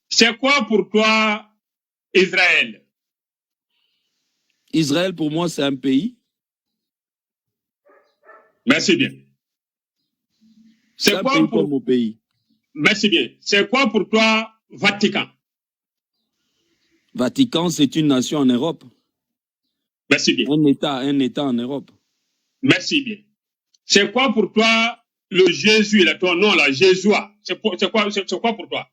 C'est quoi pour toi Israël? Israël, pour moi, c'est un pays. Merci bien. C'est un pays pour mon pays. Merci bien. C'est quoi pour toi Vatican? Vatican, c'est une nation en Europe. Merci bien. Un État en Europe. Merci bien. C'est quoi pour toi le Jésus, là, ton nom, là, Jésuat? C'est quoi pour toi?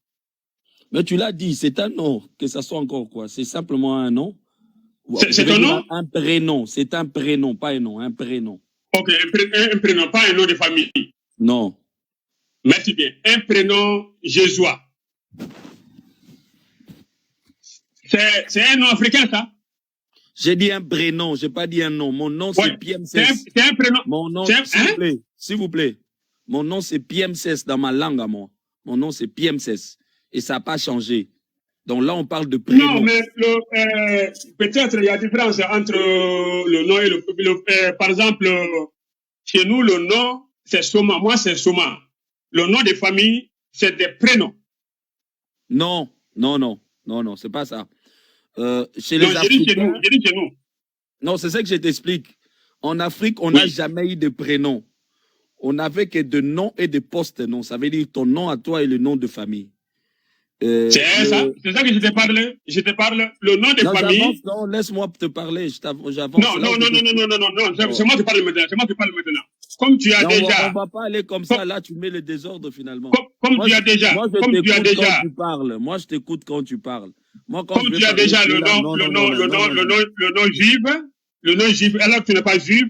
Mais tu l'as dit, c'est un nom, que ça soit encore quoi. C'est simplement un nom. C'est ton nom? Un prénom. C'est un prénom, pas un nom, un prénom. Ok, un prénom, pas un nom de famille. Non. Merci bien. Un prénom Jésuat. C'est un nom africain, ça? J'ai dit un prénom, j'ai pas dit un nom. Mon nom, c'est PMCS. C'est un prénom. Mon nom, s'il vous plaît. Mon nom, c'est PMCS dans ma langue à moi. Mon nom, c'est PMCS. Et ça n'a pas changé. Donc là, on parle de prénom. Non, mais peut-être il y a différence entre le nom et le par exemple, chez nous, le nom, c'est Soma. Moi, c'est Soma. Le nom des familles, c'est des prénoms. Non, c'est pas ça. Chez les Africains, j'ai dit chez nous. Non, c'est ça que je t'explique. En Afrique, on n'a jamais eu de prénom. On n'avait que de noms et de post-noms. Ça veut dire ton nom à toi et le nom de famille. C'est ça que je te parle. Je te parle. Le nom de famille. Non, laisse-moi te parler. J'avance. Non. C'est moi qui parle maintenant. Comme tu as déjà. On va pas aller comme ça. Là, tu mets le désordre finalement. Comme tu as déjà. Moi, je t'écoute quand tu parles. Moi, je t'écoute quand tu parles. Comme tu as déjà le nom juif, alors tu n'es pas juif,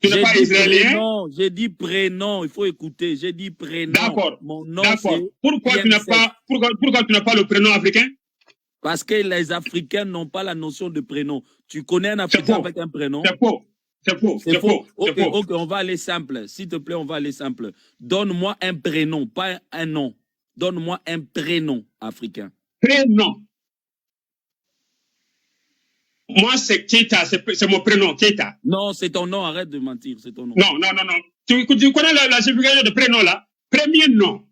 tu n'es pas israélien. J'ai dit prénom, il faut écouter. J'ai dit prénom. D'accord. Mon nom, pourquoi tu n'as pas le prénom africain? Parce que les Africains n'ont pas la notion de prénom. Tu connais un Africain avec un prénom? C'est faux. Ok, on va aller simple. S'il te plaît, on va aller simple. Donne-moi un prénom, pas un nom. Donne-moi un prénom africain. Prénom. Moi, c'est Keita, c'est mon prénom, Keita. Non, c'est ton nom, arrête de mentir, c'est ton nom. Non. Tu connais la signification de prénom, là? Premier nom.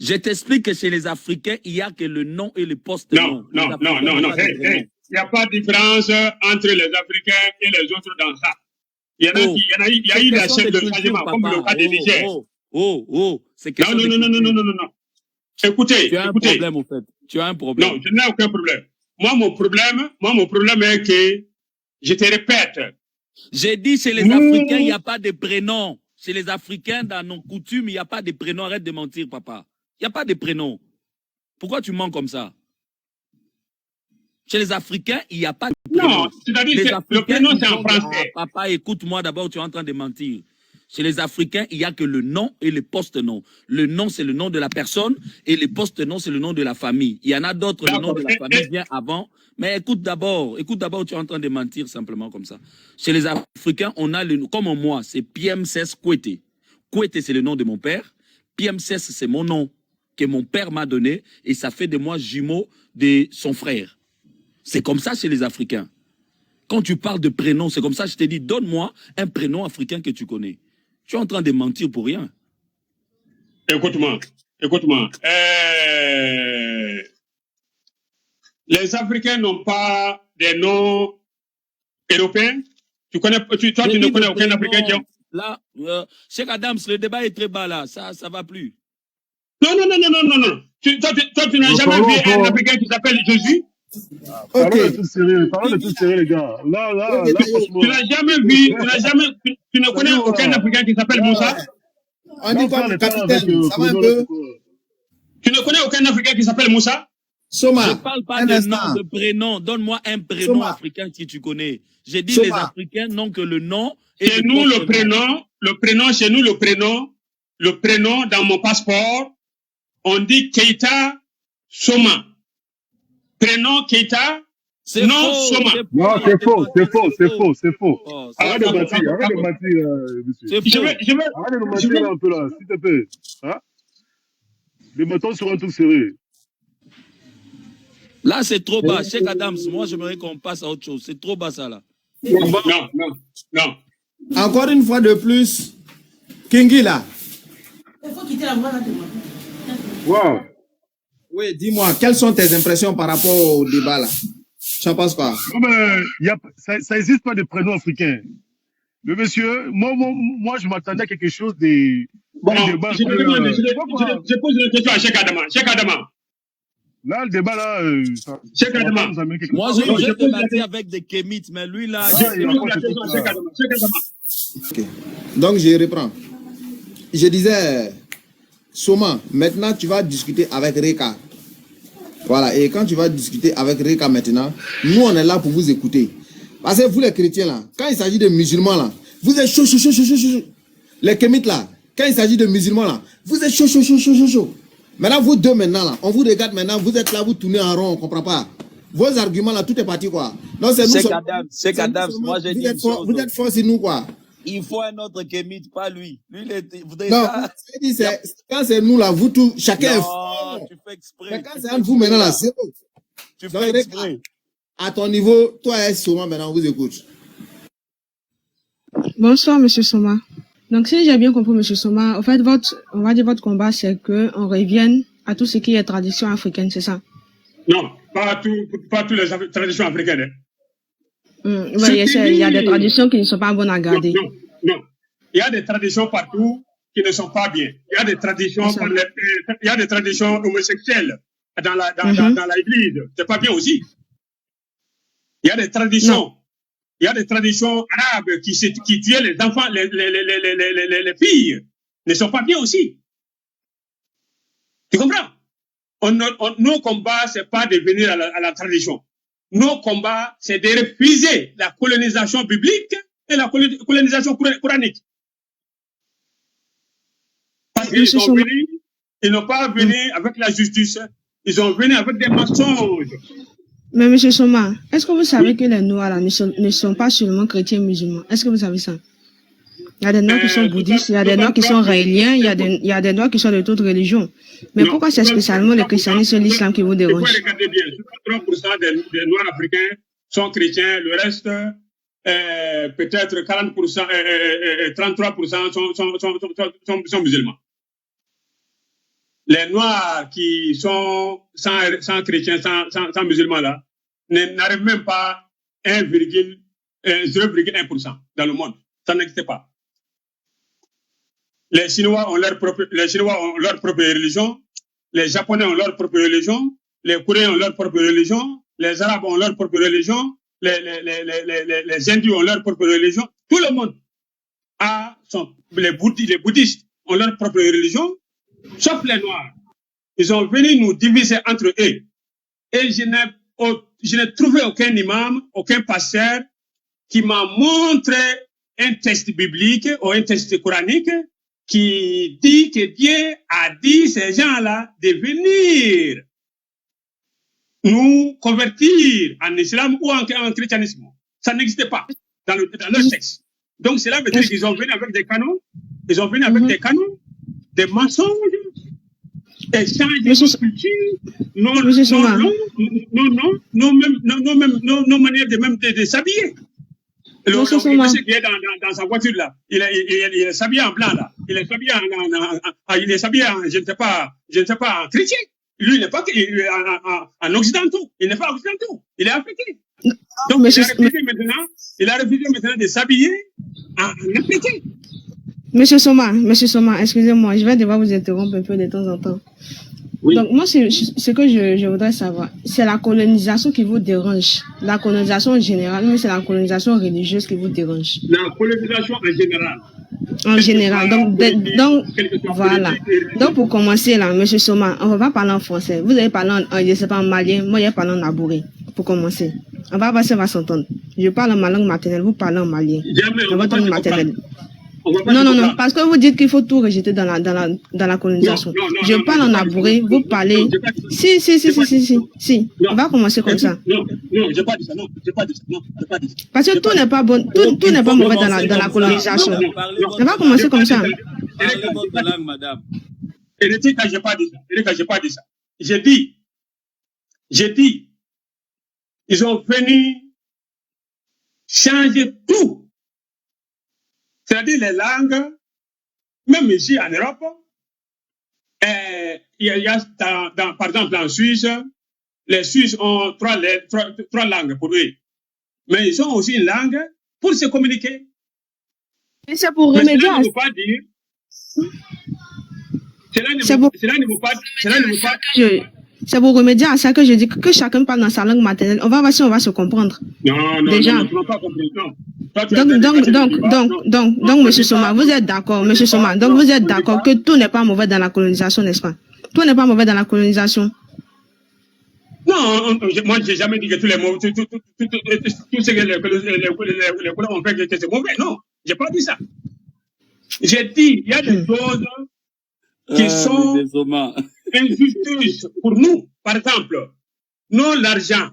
Je t'explique que chez les Africains, il n'y a que le nom et le post-nom. Non. Il n'y a pas de différence entre les Africains et les autres dans ça. Il y a eu la chaîne de changement, comme le cas des Niger. C'est question Non. Écoutez. Tu as un problème, en fait. Tu as un problème. Non, je n'ai aucun problème. Moi, mon problème est que, je te répète. J'ai dit, chez les Africains, il n'y a pas de prénom. Chez les Africains, dans nos coutumes, il n'y a pas de prénom. Arrête de mentir, papa. Il n'y a pas de prénom. Pourquoi tu mens comme ça? Chez les Africains, il n'y a pas de prénom. Non, c'est-à-dire que le prénom, c'est en français. Papa, écoute-moi d'abord, tu es en train de mentir. Chez les Africains, il n'y a que le nom et le post-nom. Le nom, c'est le nom de la personne et le post-nom, c'est le nom de la famille. Il y en a d'autres, le nom de la famille vient avant. Mais écoute d'abord, tu es en train de mentir simplement comme ça. Chez les Africains, on a le nom, comme moi, c'est PMCS Kwete. Kwete, c'est le nom de mon père. PMCS, c'est mon nom que mon père m'a donné et ça fait de moi jumeau de son frère. C'est comme ça chez les Africains. Quand tu parles de prénom, c'est comme ça, je t'ai dit, donne-moi un prénom africain que tu connais. Tu es en train de mentir pour rien. Écoute-moi. Les Africains n'ont pas des noms européens. Toi, tu ne connais aucun Africain qui a... Là, Cheikh Adams, le débat est très bas là. Ça va plus. Non. Toi, tu n'as jamais vu un Africain qui s'appelle Jésus? Parlons de tout sérieux, les gars. Là, franchement. Tu n'as jamais vu, tu ne connais aucun Africain qui s'appelle Moussa? On dit quoi, le capitaine? Ça va un peu? Tu ne connais aucun Africain qui s'appelle Moussa? Soma. Je ne parle pas de nom, de prénom. Donne-moi un prénom africain que tu connais. J'ai dit les Africains n'ont que le nom. Chez nous, le prénom dans mon passeport, on dit Keita Soma. Prénom Keita, non Soma. Non, c'est faux. Arrête de mentir, monsieur. Arrête de mentir un peu là, s'il te plaît. Hein? Les mettons sur un truc sérieux. Là, c'est trop bas. Cheikh Adams, moi, j'aimerais qu'on passe à autre chose. C'est trop bas, ça, là. Non. Encore une fois de plus, Kingi, là. Il faut quitter la voie là. Wow. Oui, dis-moi, quelles sont tes impressions par rapport au débat là? Tu en penses quoi? Ça n'existe pas de prénom africain. Le monsieur, moi je m'attendais à quelque chose de... Bon, je pose une question à Cheikh Adama. Cheikh Adama. Là, le débat, là, Cheikh Adama. Moi, je débattais avec des kémites, mais lui, là... Okay. Donc, je reprends. Je disais, Soma, maintenant, tu vas discuter avec Reka. Voilà, et quand tu vas discuter avec Reka maintenant, nous, on est là pour vous écouter. Parce que vous, les chrétiens, là, quand il s'agit de musulmans, là, vous êtes chaud. Les kémites, là, quand il s'agit de musulmans, là, vous êtes chaud. Maintenant, vous deux, maintenant, là, on vous regarde maintenant, vous êtes là, vous tournez en rond, on ne comprend pas. Vos arguments, là, tout est parti, quoi. Non, c'est nous. C'est Kadam, moi, j'ai dit vous êtes forts sur nous, quoi. Il faut un autre kémite, pas lui. Lui, non, quand c'est nous, là, vous tous, chacun est fort. Tu fais exprès. Mais quand c'est entre vous, maintenant, là, c'est bon. Tu fais exprès. À ton niveau, toi et Soma, maintenant, on vous écoute. Bonsoir, monsieur Soma. Donc, si j'ai bien compris, monsieur Soma, en fait, on va dire votre combat, c'est qu'on revienne à tout ce qui est tradition africaine, c'est ça? Non, pas toutes les traditions africaines. Il y a des traditions qui ne sont pas bonnes à garder. Non. Il y a des traditions partout qui ne sont pas bien. Il y a des traditions homosexuelles dans l'église. C'est pas bien aussi. Il y a des traditions. Non. Il y a des traditions arabes qui tuaient les enfants, les filles, ne sont pas bien aussi. Tu comprends? Nos combats, c'est pas de venir à la tradition. Nos combats, c'est de refuser la colonisation biblique et la colonisation coranique. Parce qu'ils n'ont pas venu avec la justice, ils ont venu avec des mensonges. Mais M. Soma, est-ce que vous savez que les Noirs là, ne sont pas seulement chrétiens musulmans? Est-ce que vous savez ça? Il y a des Noirs qui sont bouddhistes, il y a des Noirs qui sont raéliens, il y a des Noirs qui sont de toutes religions. Mais non, pourquoi c'est spécialement le christianisme et l'islam qui vous dérangent? Il faut regarder bien, 3% des Noirs africains sont chrétiens, le reste, peut-être 40%, 33% sont musulmans. Les Noirs qui sont sans chrétiens, sans musulmans là, n'arrivent même pas 0,1% dans le monde. Ça n'existe pas. Les Chinois ont leur propre religion, les Japonais ont leur propre religion, les Coréens ont leur propre religion, les Arabes ont leur propre religion, les Hindus ont leur propre religion. Tout le monde les bouddhistes ont leur propre religion, sauf les Noirs. Ils sont venus nous diviser entre eux. Et je n'ai trouvé aucun imam, aucun pasteur qui m'a montré un texte biblique ou un texte coranique qui dit que Dieu a dit ces gens-là de venir nous convertir en islam ou en christianisme. Ça n'existait pas dans leur texte. Donc cela veut dire qu'ils ont venu avec des canons, des mensonges, et changer nos cultures, nos manières de s'habiller. Le monsieur qui est dans sa voiture là, il est s'habillé en blanc là, il est s'habillé en, je ne sais pas, en chrétien. Lui, il n'est pas en occidentaux, il n'est pas occidentaux, il est africain. Donc il a refusé maintenant de s'habiller en africain. Monsieur Soma, excusez-moi, je vais devoir vous interrompre un peu de temps en temps. Oui. Donc, moi, ce que je voudrais savoir, c'est la colonisation qui vous dérange. La colonisation en général, mais c'est la colonisation religieuse qui vous dérange. La colonisation en général. En général. Donc, voilà. Donc, pour commencer, là, monsieur Soma, on ne va pas parler en français. Vous allez parler je ne sais pas, en malien, moi, je vais parler en abouré. Pour commencer. On va voir si on va s'entendre. Je parle en ma langue maternelle, vous parlez en malien. En votre langue maternelle. Non, parce que vous dites qu'il faut tout rejeter dans la colonisation. Je parle en abouré, vous parlez. Si. On va commencer comme ça. Non, j'ai pas dit ça. Parce que tout n'est pas bon, tout n'est pas mauvais dans la colonisation. On va commencer comme ça. Parlez votre langue, madame. Et ne dis que j'ai pas dit ça. J'ai dit, ils ont venu changer tout. C'est-à-dire les langues, même ici en Europe, par exemple, en Suisse, les Suisses ont trois langues pour eux. Mais ils ont aussi une langue pour se communiquer. Et c'est pour remédier à... C'est pour remédier à ça que je dis que chacun parle dans sa langue maternelle. On va voir si on va se comprendre. Non, déjà. Non, tu ne vas pas comprendre. Donc, monsieur Soma, vous êtes d'accord, monsieur Soma, donc vous êtes d'accord que tout n'est pas mauvais dans la colonisation, n'est-ce pas? Tout n'est pas mauvais dans la colonisation. Non, moi, j'ai jamais dit que tous les mots, tout ce que les colons ont fait, que c'est mauvais. Non, j'ai pas dit ça. J'ai dit, il y a des choses qui sont injustices pour nous. Par exemple, l'argent.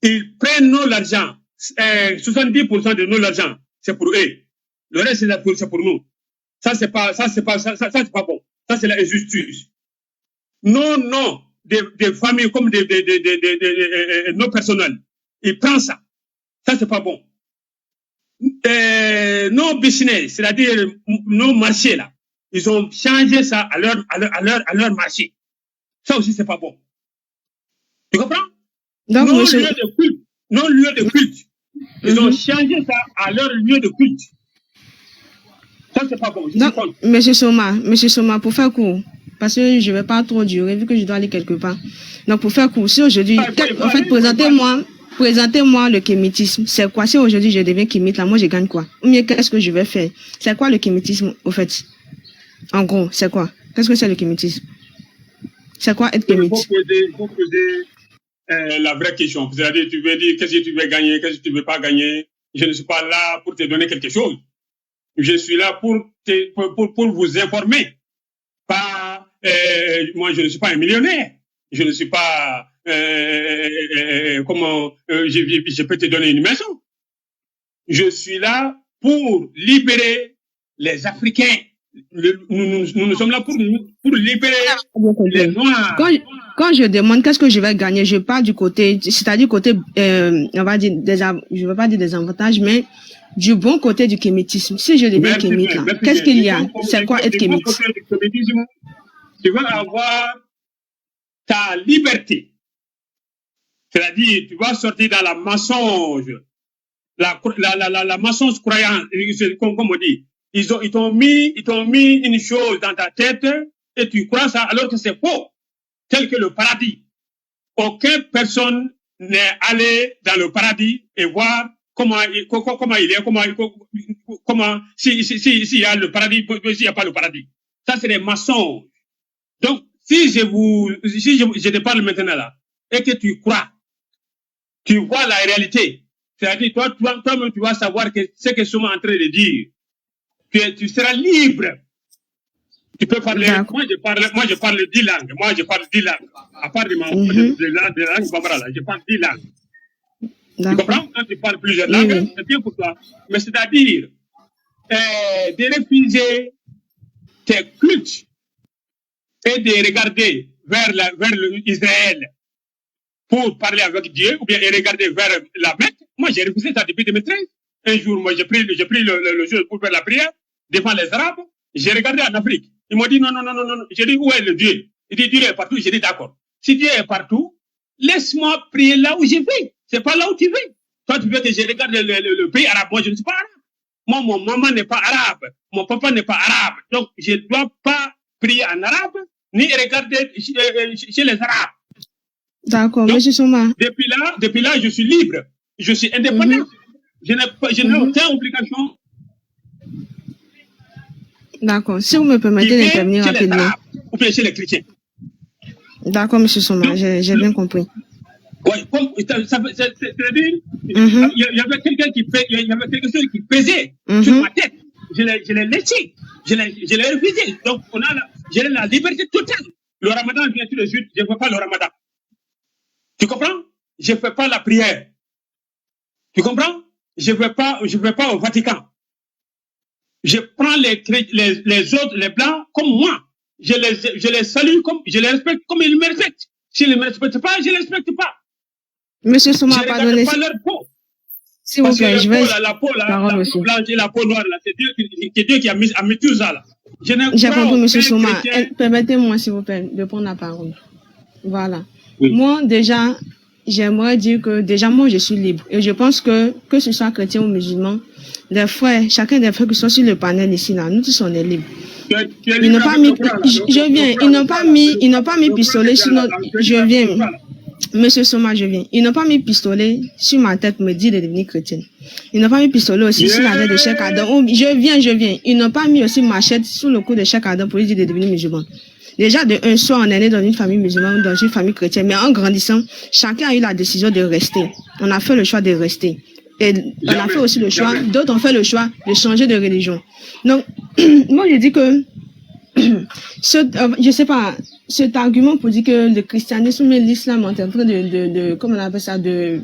Ils prennent l'argent. 70% de l'argent, c'est pour eux. Le reste, c'est pour nous. Ça, c'est pas bon. Ça, c'est l'injustice. Non. Des familles comme nos personnels. Ils prennent ça. Ça, c'est pas bon. Nos business, c'est-à-dire nos marchés, là, ils ont changé ça à leur marché. Ça aussi, c'est pas bon. Tu comprends? Donc, nos lieux de culte. Ils ont changé ça à leur lieu de culte. Ça, c'est pas bon. Donc, monsieur Soma, pour faire court, parce que je ne vais pas trop durer vu que je dois aller quelque part. Donc, pour faire court, si aujourd'hui, en fait, présentez-moi le kémitisme. C'est quoi? Si aujourd'hui je deviens kémite, là, moi, je gagne quoi? Ou mieux, qu'est-ce que je vais faire? C'est quoi le kémitisme, au fait? En gros, c'est quoi? Qu'est-ce que c'est le kémitisme? C'est quoi être kémite? Il faut poser la vraie question. C'est-à-dire, tu veux dire qu'est-ce que tu veux gagner, qu'est-ce que tu ne veux pas gagner. Je ne suis pas là pour te donner quelque chose. Je suis là pour vous informer. Pas, moi, je ne suis pas un millionnaire. Je ne suis pas, je peux te donner une maison. Je suis là pour libérer les Africains. Nous sommes là pour libérer les Noirs. Quand je demande qu'est-ce que je vais gagner, je parle du côté, c'est-à-dire côté, on va dire, je ne veux pas dire des avantages, mais du bon côté du kémitisme. Si je deviens kémite, là, qu'est-ce qu'il y a? C'est quoi être kémite? Tu vas avoir ta liberté. C'est-à-dire, tu vas sortir dans la mensonge. La mensonge croyance, comme on dit. Ils t'ont mis une chose dans ta tête et tu crois ça alors que c'est faux. Tel que le paradis. Aucune personne n'est allé dans le paradis et voir comment il est, s'il y a le paradis, s'il n'y a pas le paradis. Ça, c'est des mensonges. Donc, si je te parle maintenant là, et que tu crois, tu vois la réalité, c'est-à-dire, toi-même, tu vas savoir ce que je suis en train de dire. Tu seras libre. Tu peux parler. Moi, je parle 10 langues. À part de langue bambara, là, je parle 10 langues. Tu comprends? Quand tu parles plusieurs langues, c'est bien pour toi. Mais c'est-à-dire, de refuser tes cultes et de regarder vers Israël pour parler avec Dieu, ou bien regarder vers la Mecque. Moi, j'ai refusé ça depuis 2013. Un jour, moi, j'ai pris le jour pour faire la prière devant les Arabes. J'ai regardé en Afrique. Ils m'ont dit non. J'ai dit, où est le Dieu? Il dit, Dieu est partout. J'ai dit, d'accord. Si Dieu est partout, laisse-moi prier là où je vais. C'est pas là où tu veux. Toi, tu veux que je regarde le pays arabe. Moi, je ne suis pas arabe. Moi, mon maman n'est pas arabe. Mon papa n'est pas arabe. Donc, je ne dois pas prier en arabe, ni regarder chez les Arabes. D'accord, monsieur Soma. Depuis là, je suis libre. Je suis indépendant. Je n'ai aucune obligation. D'accord. Si vous me permettez d'intervenir rapidement. Ou bien chez les chrétiens. D'accord, monsieur Soma, j'ai bien compris. Oui, c'est-à-dire, il y avait quelque chose qui pesait sur ma tête. Je l'ai laissé. Je l'ai refusé. Donc, j'ai la liberté totale. Le ramadan vient tout de suite, je ne fais pas le ramadan. Tu comprends? Je ne fais pas la prière. Tu comprends? Je ne vais pas au Vatican. Je prends les autres, les blancs, comme moi. Je les salue, je les respecte comme ils me respectent. S'ils ne me respectent pas, je ne les respecte pas. Monsieur Soma, pardonnez. Pas leur peau. S'il vous plaît, je vais. La peau blanche et la peau noire, là, c'est Dieu qui a mis tout ça, là. J'ai compris, M. Soma. Permettez-moi, s'il vous plaît, de prendre la parole. Voilà. Oui. Moi, déjà, j'aimerais dire que, déjà, moi, je suis libre. Et je pense que ce soit chrétien ou musulman, les frères, chacun des frères qui sont sur le panel ici, là, nous tous, on est libres. Ils n'ont pas mis, je viens, ils n'ont pas mis pistolet sur notre, je viens. Monsieur Soma, je viens. Ils n'ont pas mis pistolet sur ma tête pour me dire de devenir chrétienne. Ils n'ont pas mis pistolet aussi sur la tête de Cheikh Adam. Oh, je viens. Ils n'ont pas mis aussi machette sur le cou de Cheikh Adam pour lui dire de devenir musulman. Déjà, de un soir, on est né dans une famille musulmane, dans une famille chrétienne. Mais en grandissant, chacun a eu la décision de rester. On a fait le choix de rester. Et on a fait aussi le choix, d'autres ont fait le choix de changer de religion. Donc, moi, je dis que, je sais pas, cet argument pour dire que le christianisme et l'islam sont en train de comment on appelle ça, de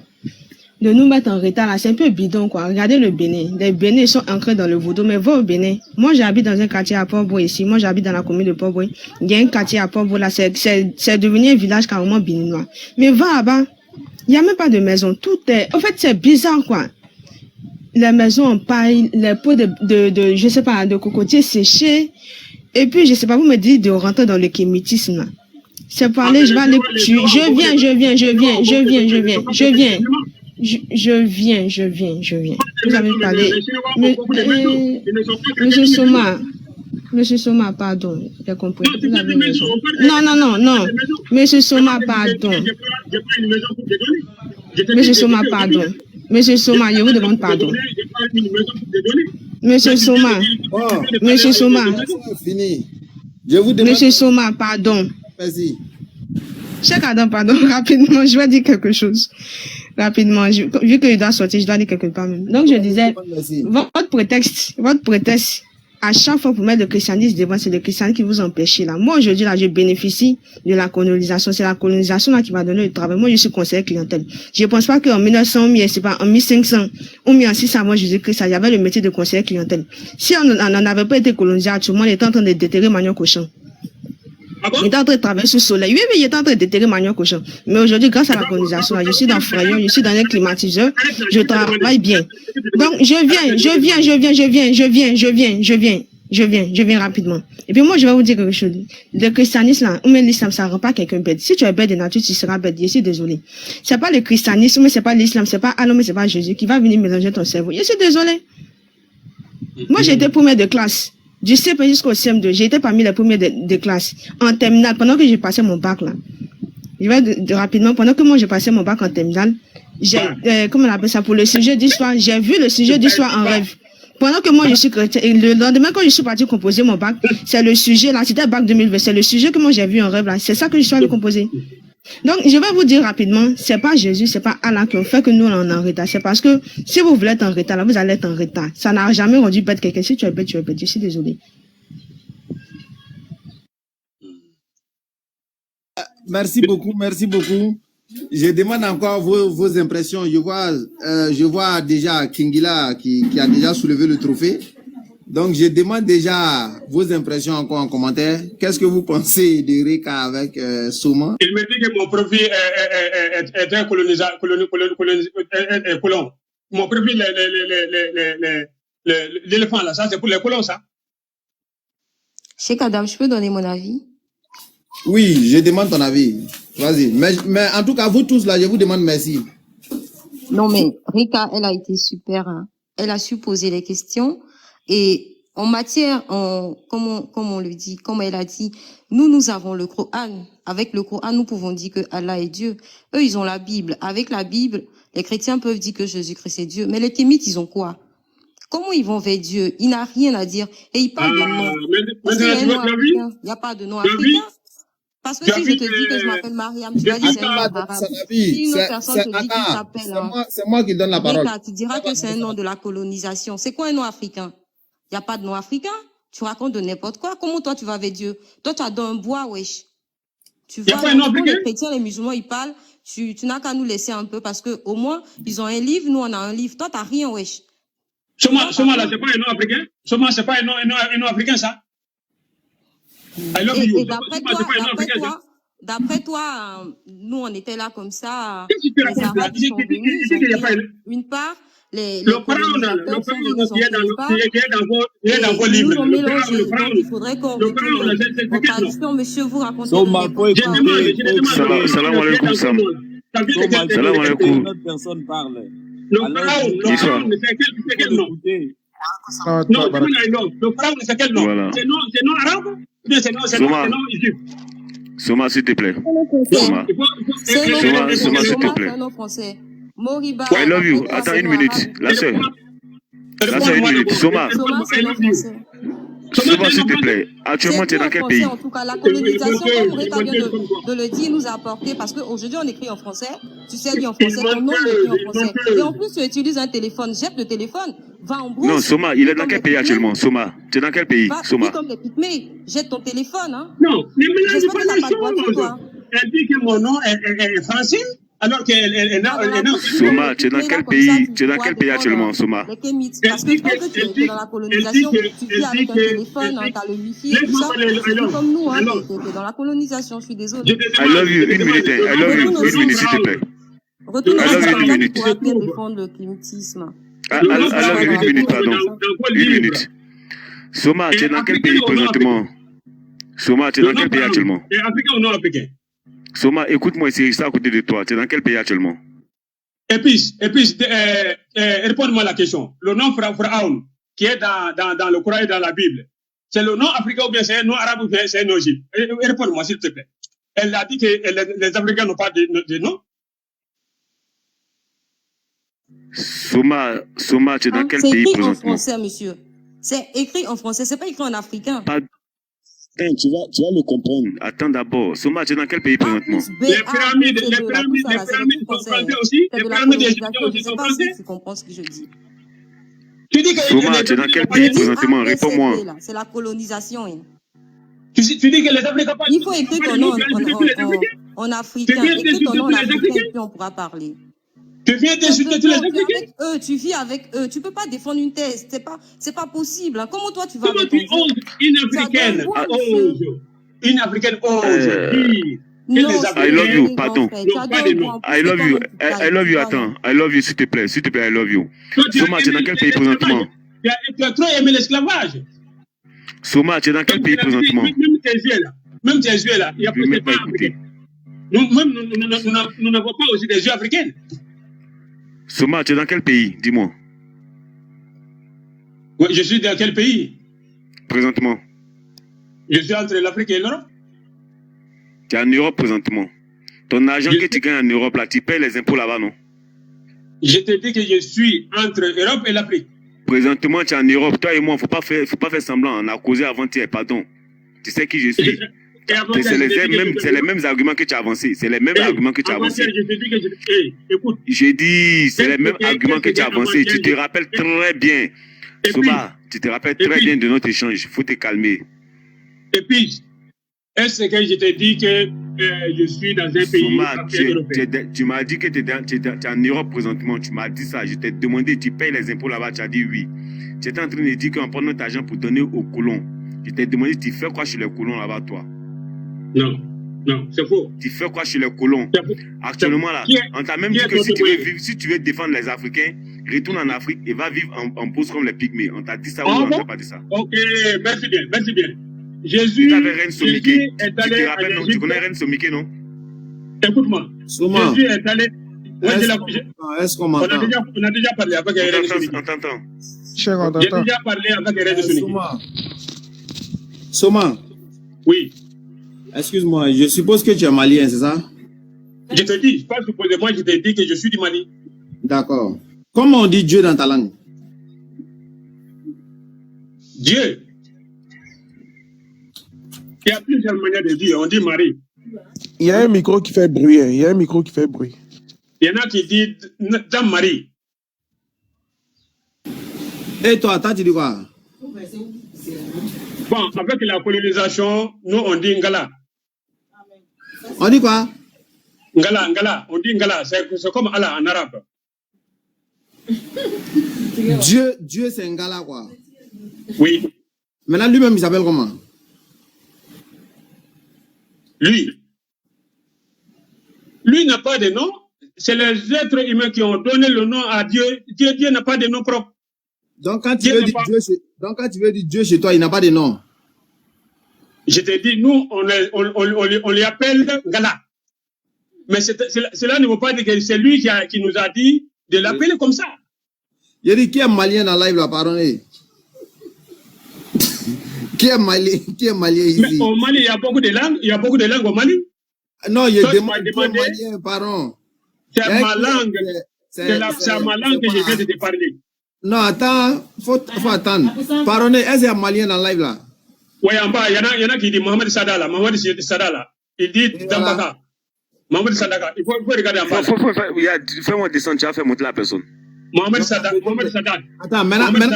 nous mettre en retard là, c'est un peu bidon quoi. Regardez le Bénin. Les Bénins sont ancrés dans le vaudou, mais va au Bénin. Moi, j'habite dans un quartier à Port-Boué ici. Moi, j'habite dans la commune de Port-Boué. Il y a un quartier à Port-Boué là, c'est devenu un village carrément béninois. Mais va là-bas, il n'y a même pas de maison. Tout est, en fait, c'est bizarre quoi. Les maisons en paille, les pots je sais pas, de cocotiers séchés. Et puis, je sais pas, vous me dites de rentrer dans le kémitisme, là. C'est pour aller, je vais aller, je viens. Vous avez parlé. Monsieur Soma, pardon, j'ai compris. Vous avez raison. Non. Monsieur Soma, pardon. Monsieur Soma, pardon. Monsieur Soma, je vous demande pardon. Monsieur Soma. Monsieur Soma. Fini. Je vous demande. Monsieur Soma, pardon. Vas-y. Cheikh Adam, pardon, rapidement, je vais dire quelque chose. Rapidement, vu qu'il doit sortir, je dois dire quelque part même. Donc, je disais, votre prétexte, à chaque fois pour mettre le christianisme devant, c'est le christianisme qui vous empêche là. Moi, aujourd'hui, là, je bénéficie de la colonisation. C'est la colonisation là qui va donner le travail. Moi, je suis conseiller clientèle. Je pense pas qu'en 1900, c'est pas en 1500, ou en 600 avant Jésus-Christ, il y avait le métier de conseiller clientèle. Si on n'en avait pas été colonisé, tout le monde était en train de déterrer Magnon Cochon. Il était en train de travailler sous le soleil. Oui, il était en train de déterrer Magnon Cochon. Mais aujourd'hui, grâce à la colonisation, là, je suis dans Frayon, je suis dans un climatiseur, je travaille bien. Donc, je viens rapidement. Et puis moi, je vais vous dire quelque chose. Le christianisme, là, ou même l'islam, ça rend pas quelqu'un bête. Si tu es bête de nature, tu seras bête. Je suis désolé. C'est pas le christianisme, c'est pas l'islam, c'est pas Allah, mais c'est pas Jésus qui va venir mélanger ton cerveau. Je suis désolé. Moi, j'étais première de classe. Du CP jusqu'au CM2, j'ai été parmi les premiers de classe. En terminale, pendant que j'ai passé mon bac, là. Je vais rapidement, pendant que moi j'ai passé mon bac en terminale, comment on appelle ça, pour le sujet d'histoire, j'ai vu le sujet d'histoire en rêve. Pendant que moi je suis chrétien, et le lendemain quand je suis parti composer mon bac, c'est le sujet là, c'était bac 2020, c'est le sujet que moi j'ai vu en rêve là, c'est ça que je suis allé composer. Donc, je vais vous dire rapidement, c'est pas Jésus, c'est pas Allah qui fait que nous on est en retard. C'est parce que si vous voulez être en retard, là, vous allez être en retard. Ça n'a jamais rendu bête quelqu'un. Si tu es bête, tu es bête. Je suis désolé. Merci beaucoup. Je demande encore vos impressions. Je vois déjà Kingila qui a déjà soulevé le trophée. Donc, je demande déjà vos impressions encore en commentaire. Qu'est-ce que vous pensez de Reka avec Soma? Il me dit que mon profil est un colon. Mon profil, l'éléphant là, ça c'est pour les colons, ça. Cheikh Adam, je peux donner mon avis? Oui, je demande ton avis. Vas-y. Mais en tout cas, vous tous là, je vous demande merci. Non, mais Reka, elle a été super. Hein. Elle a su poser les questions. Et en matière, comme on le dit, comme elle a dit, nous avons le Coran. Avec le Coran, nous pouvons dire que Allah est Dieu. Eux, ils ont la Bible. Avec la Bible, les chrétiens peuvent dire que Jésus-Christ est Dieu. Mais les kémites, ils ont quoi? Comment ils vont vers Dieu? Il n'a rien à dire. Et ils parlent de nom. Il n'y a pas de nom africain. Parce que si je te dis que je m'appelle Mariam, tu vas dire c'est un nom arabe. Si une autre personne te dit qu'il s'appelle... C'est moi qui donne la parole. Tu diras que c'est un nom de la colonisation. C'est quoi un nom africain? Il n'y a pas de nom africain. Tu racontes de n'importe quoi. Comment toi tu vas avec Dieu? Toi tu as dans un bois, wesh. Tu vois, les chrétiens, les musulmans, ils parlent. Tu n'as qu'à nous laisser un peu parce que au moins, ils ont un livre, nous on a un livre. Toi tu n'as rien, wesh. Soma là, c'est pas un nom africain? Soma, c'est pas un nom africain, ça? Et d'après toi, nous on était là comme ça. Les Arabes sont venus, une part, les colonisateurs sont venus en quelque part et nous ont mélangé. Donc il faudrait qu'on retourne aux traditions. Monsieur, vous racontez Salam alaikum, Sam. Salam alaikum. Une autre personne parle. Le pharaon, c'est quel nom? Non, le pharaon, c'est quel nom? C'est nom arabe ou bien c'est nom égyptien? Soma, s'il te plaît. Soma, s'il te plaît. C'est un français. Moriba. I love you. Attends une minute. La sœur, une minute. Soma, s'il te plaît. Actuellement, tu es dans quel pays? En tout cas, la colonisation, comme Reka vient de le dire, nous a apporté, parce qu'aujourd'hui, on écrit en français. Tu sais lire en français, ton nom est écrit en français. Et en plus, tu utilises un téléphone. Jette le téléphone, va en brousse. Non, Soma, il est dans quel pays actuellement? Soma, tu es dans quel pays? Soma. Comme les pygmées, jette ton téléphone. Hein. Non, ne mélange pas les choses. Elle dit que mon nom est français. Alors qu'elle est Soma, tu es dans quel pays? Tu es dans quel pays actuellement, Soma? Parce que tant que tu es dans la colonisation, tu vis avec un téléphone, tu as le wifi et tout ça. C'est comme nous, tu es dans la colonisation, je suis désolé. I love you, une minute, I love you, une minute, s'il te plaît. Retourne aux États pour appeler défendre le climatisme. I love you, une minute, pardon. Une minute. Soma, tu es dans quel pays présentement? Soma, tu es dans quel pays actuellement? Africain ou non africain? Soma, écoute-moi, c'est ça à côté de toi. Tu es dans quel pays actuellement? Et puis, réponds-moi la question. Le nom Pharaon, qui est dans le Coran et dans la Bible, c'est le nom africain ou bien c'est un nom arabe ou bien c'est un nom égyptien? Réponds-moi, s'il te plaît. Elle a dit que les Africains n'ont pas de nom. Soma, tu es dans quel pays présentement? C'est écrit en français, monsieur. C'est écrit en français, c'est pas écrit en africain. Tu vas le comprendre. Attends d'abord. Soma, tu es dans quel pays présentement? Les pyramides sont français aussi. Les pyramides égyptiennes aussi sont français. Tu comprends ce que je dis? Soma, tu es dans quel pays présentement? Réponds-moi. C'est la colonisation. Tu dis que les Africains pas. Il faut écrire ton nom en africain. Écris ton nom en africain et puis on pourra parler. Tu viens d'insulter tous les Africains. Tu vis avec eux. Tu peux pas défendre une thèse. C'est pas possible. Comment toi tu vas? Comment tu oses? Une Africaine ose. Une Africaine ose. I love you, pardon. I love you, attends. I love you, s'il te plaît, I love you. Soma, tu es dans quel pays présentement? Tu as trop aimé l'esclavage. Soma, tu es dans quel pays présentement? Même tes yeux là, il n'y a pas africain. Nous n'avons pas aussi des yeux africaines. Soma, tu es dans quel pays? Dis-moi. Oui, je suis dans quel pays? Présentement. Je suis entre l'Afrique et l'Europe. Tu es en Europe présentement. Ton argent que tu gagnes en Europe, là, tu payes les impôts là-bas, non? Je te dis que je suis entre l'Europe et l'Afrique. Présentement, tu es en Europe. Toi et moi, faut pas faire semblant. On a causé avant-hier, pardon. Tu sais qui je suis. C'est les mêmes arguments que tu as avancés. C'est les mêmes arguments que tu as avancés. J'ai dit, c'est les mêmes arguments que tu as avancés. Tu te rappelles très bien. Soma, tu te rappelles très bien de notre échange. Il faut te calmer. Et puis, est-ce que je t'ai dit que je suis dans un pays Soma, tu m'as dit que tu es en Europe présentement. Tu m'as dit ça. Je t'ai demandé, tu payes les impôts là-bas. Tu as dit oui. Tu étais en train de dire qu'on prend notre argent pour donner aux colons. Je t'ai demandé, tu fais quoi chez les colons là-bas, toi? Non, c'est faux. Tu fais quoi chez les colons? Actuellement, là, on t'a même dit que si tu veux défendre les Africains, retourne en Afrique et va vivre en pause comme les pygmées. On t'a dit ça ou on t'a pas dit ça? Ok, merci bien. Jésus. Tu avais Reine Somiké. Tu te rappelles, non? Tu connais Reine Somiké, non? Écoute-moi. Soma. Jésus est allé. Est-ce qu'on m'entend? On a déjà parlé avec Reine Somiké. On t'entend. J'ai déjà parlé avec Reine Somiké. Soma. Oui. Excuse-moi, je suppose que tu es malien, c'est ça? Je te dis, pas supposer, moi je te dis que je suis du Mali. D'accord. Comment on dit Dieu dans ta langue? Dieu. Il y a plusieurs manières de dire. On dit Marie. Il y a un micro qui fait bruit. Il y a un micro qui fait bruit. Il y en a qui disent Dame Marie. Et toi, tu dis quoi? Bon, avec la colonisation, nous on dit Ngala. On dit quoi? Ngala. On dit Ngala. C'est comme Allah en arabe. Dieu c'est Ngala, quoi. Oui. Maintenant, lui-même, il s'appelle comment? Lui n'a pas de nom. c'est les êtres humains qui ont donné le nom à Dieu. Dieu n'a pas de nom propre. Donc quand tu veux dire Dieu chez toi, il n'a pas de nom. Je te dis, nous, on les appelle Gala. Mais cela ne veut pas dire que c'est lui qui nous a dit de l'appeler comme ça. Il dit, qui est malien dans la live là, pardonnez. Qui est malien ici? Mais au Mali, il y a beaucoup de langues au Mali. Non, il y a des malien, pardon. C'est ma langue. C'est ma langue que je viens de te parler. Non, attends, faut attendre. Pardonnez, est-ce qu'il y a malien dans le live là? Oui, en bas, il y en a qui disent Mohamed Sadala. Il dit Dambaka. Mohamed Sadaka. Il faut regarder en bas. Fais-moi descendre, tu vas faire monter la personne. Mohamed Sadaka. Attends, maintenant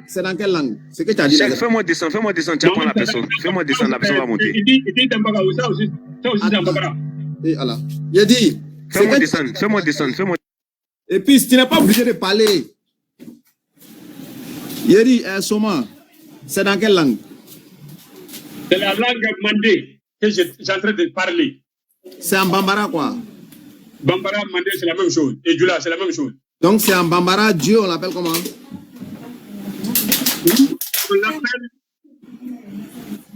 c'est dans quelle langue? C'est que tu as dit. Fais-moi descendre, tu vas prendre la personne. Fais-moi descendre, la personne va monter. Il dit Dambaka, ça aussi Dambaka. Et voilà. Il dit. Fais-moi descendre. Et puis, tu n'es pas obligé de parler. Il dit, Soma, c'est dans quelle langue? C'est la langue mandé que j'ai en train de parler. C'est en Bambara, quoi? Bambara, mandé, c'est la même chose. Et Djoula, c'est la même chose. Donc, c'est en Bambara, Dieu, on l'appelle comment? On l'appelle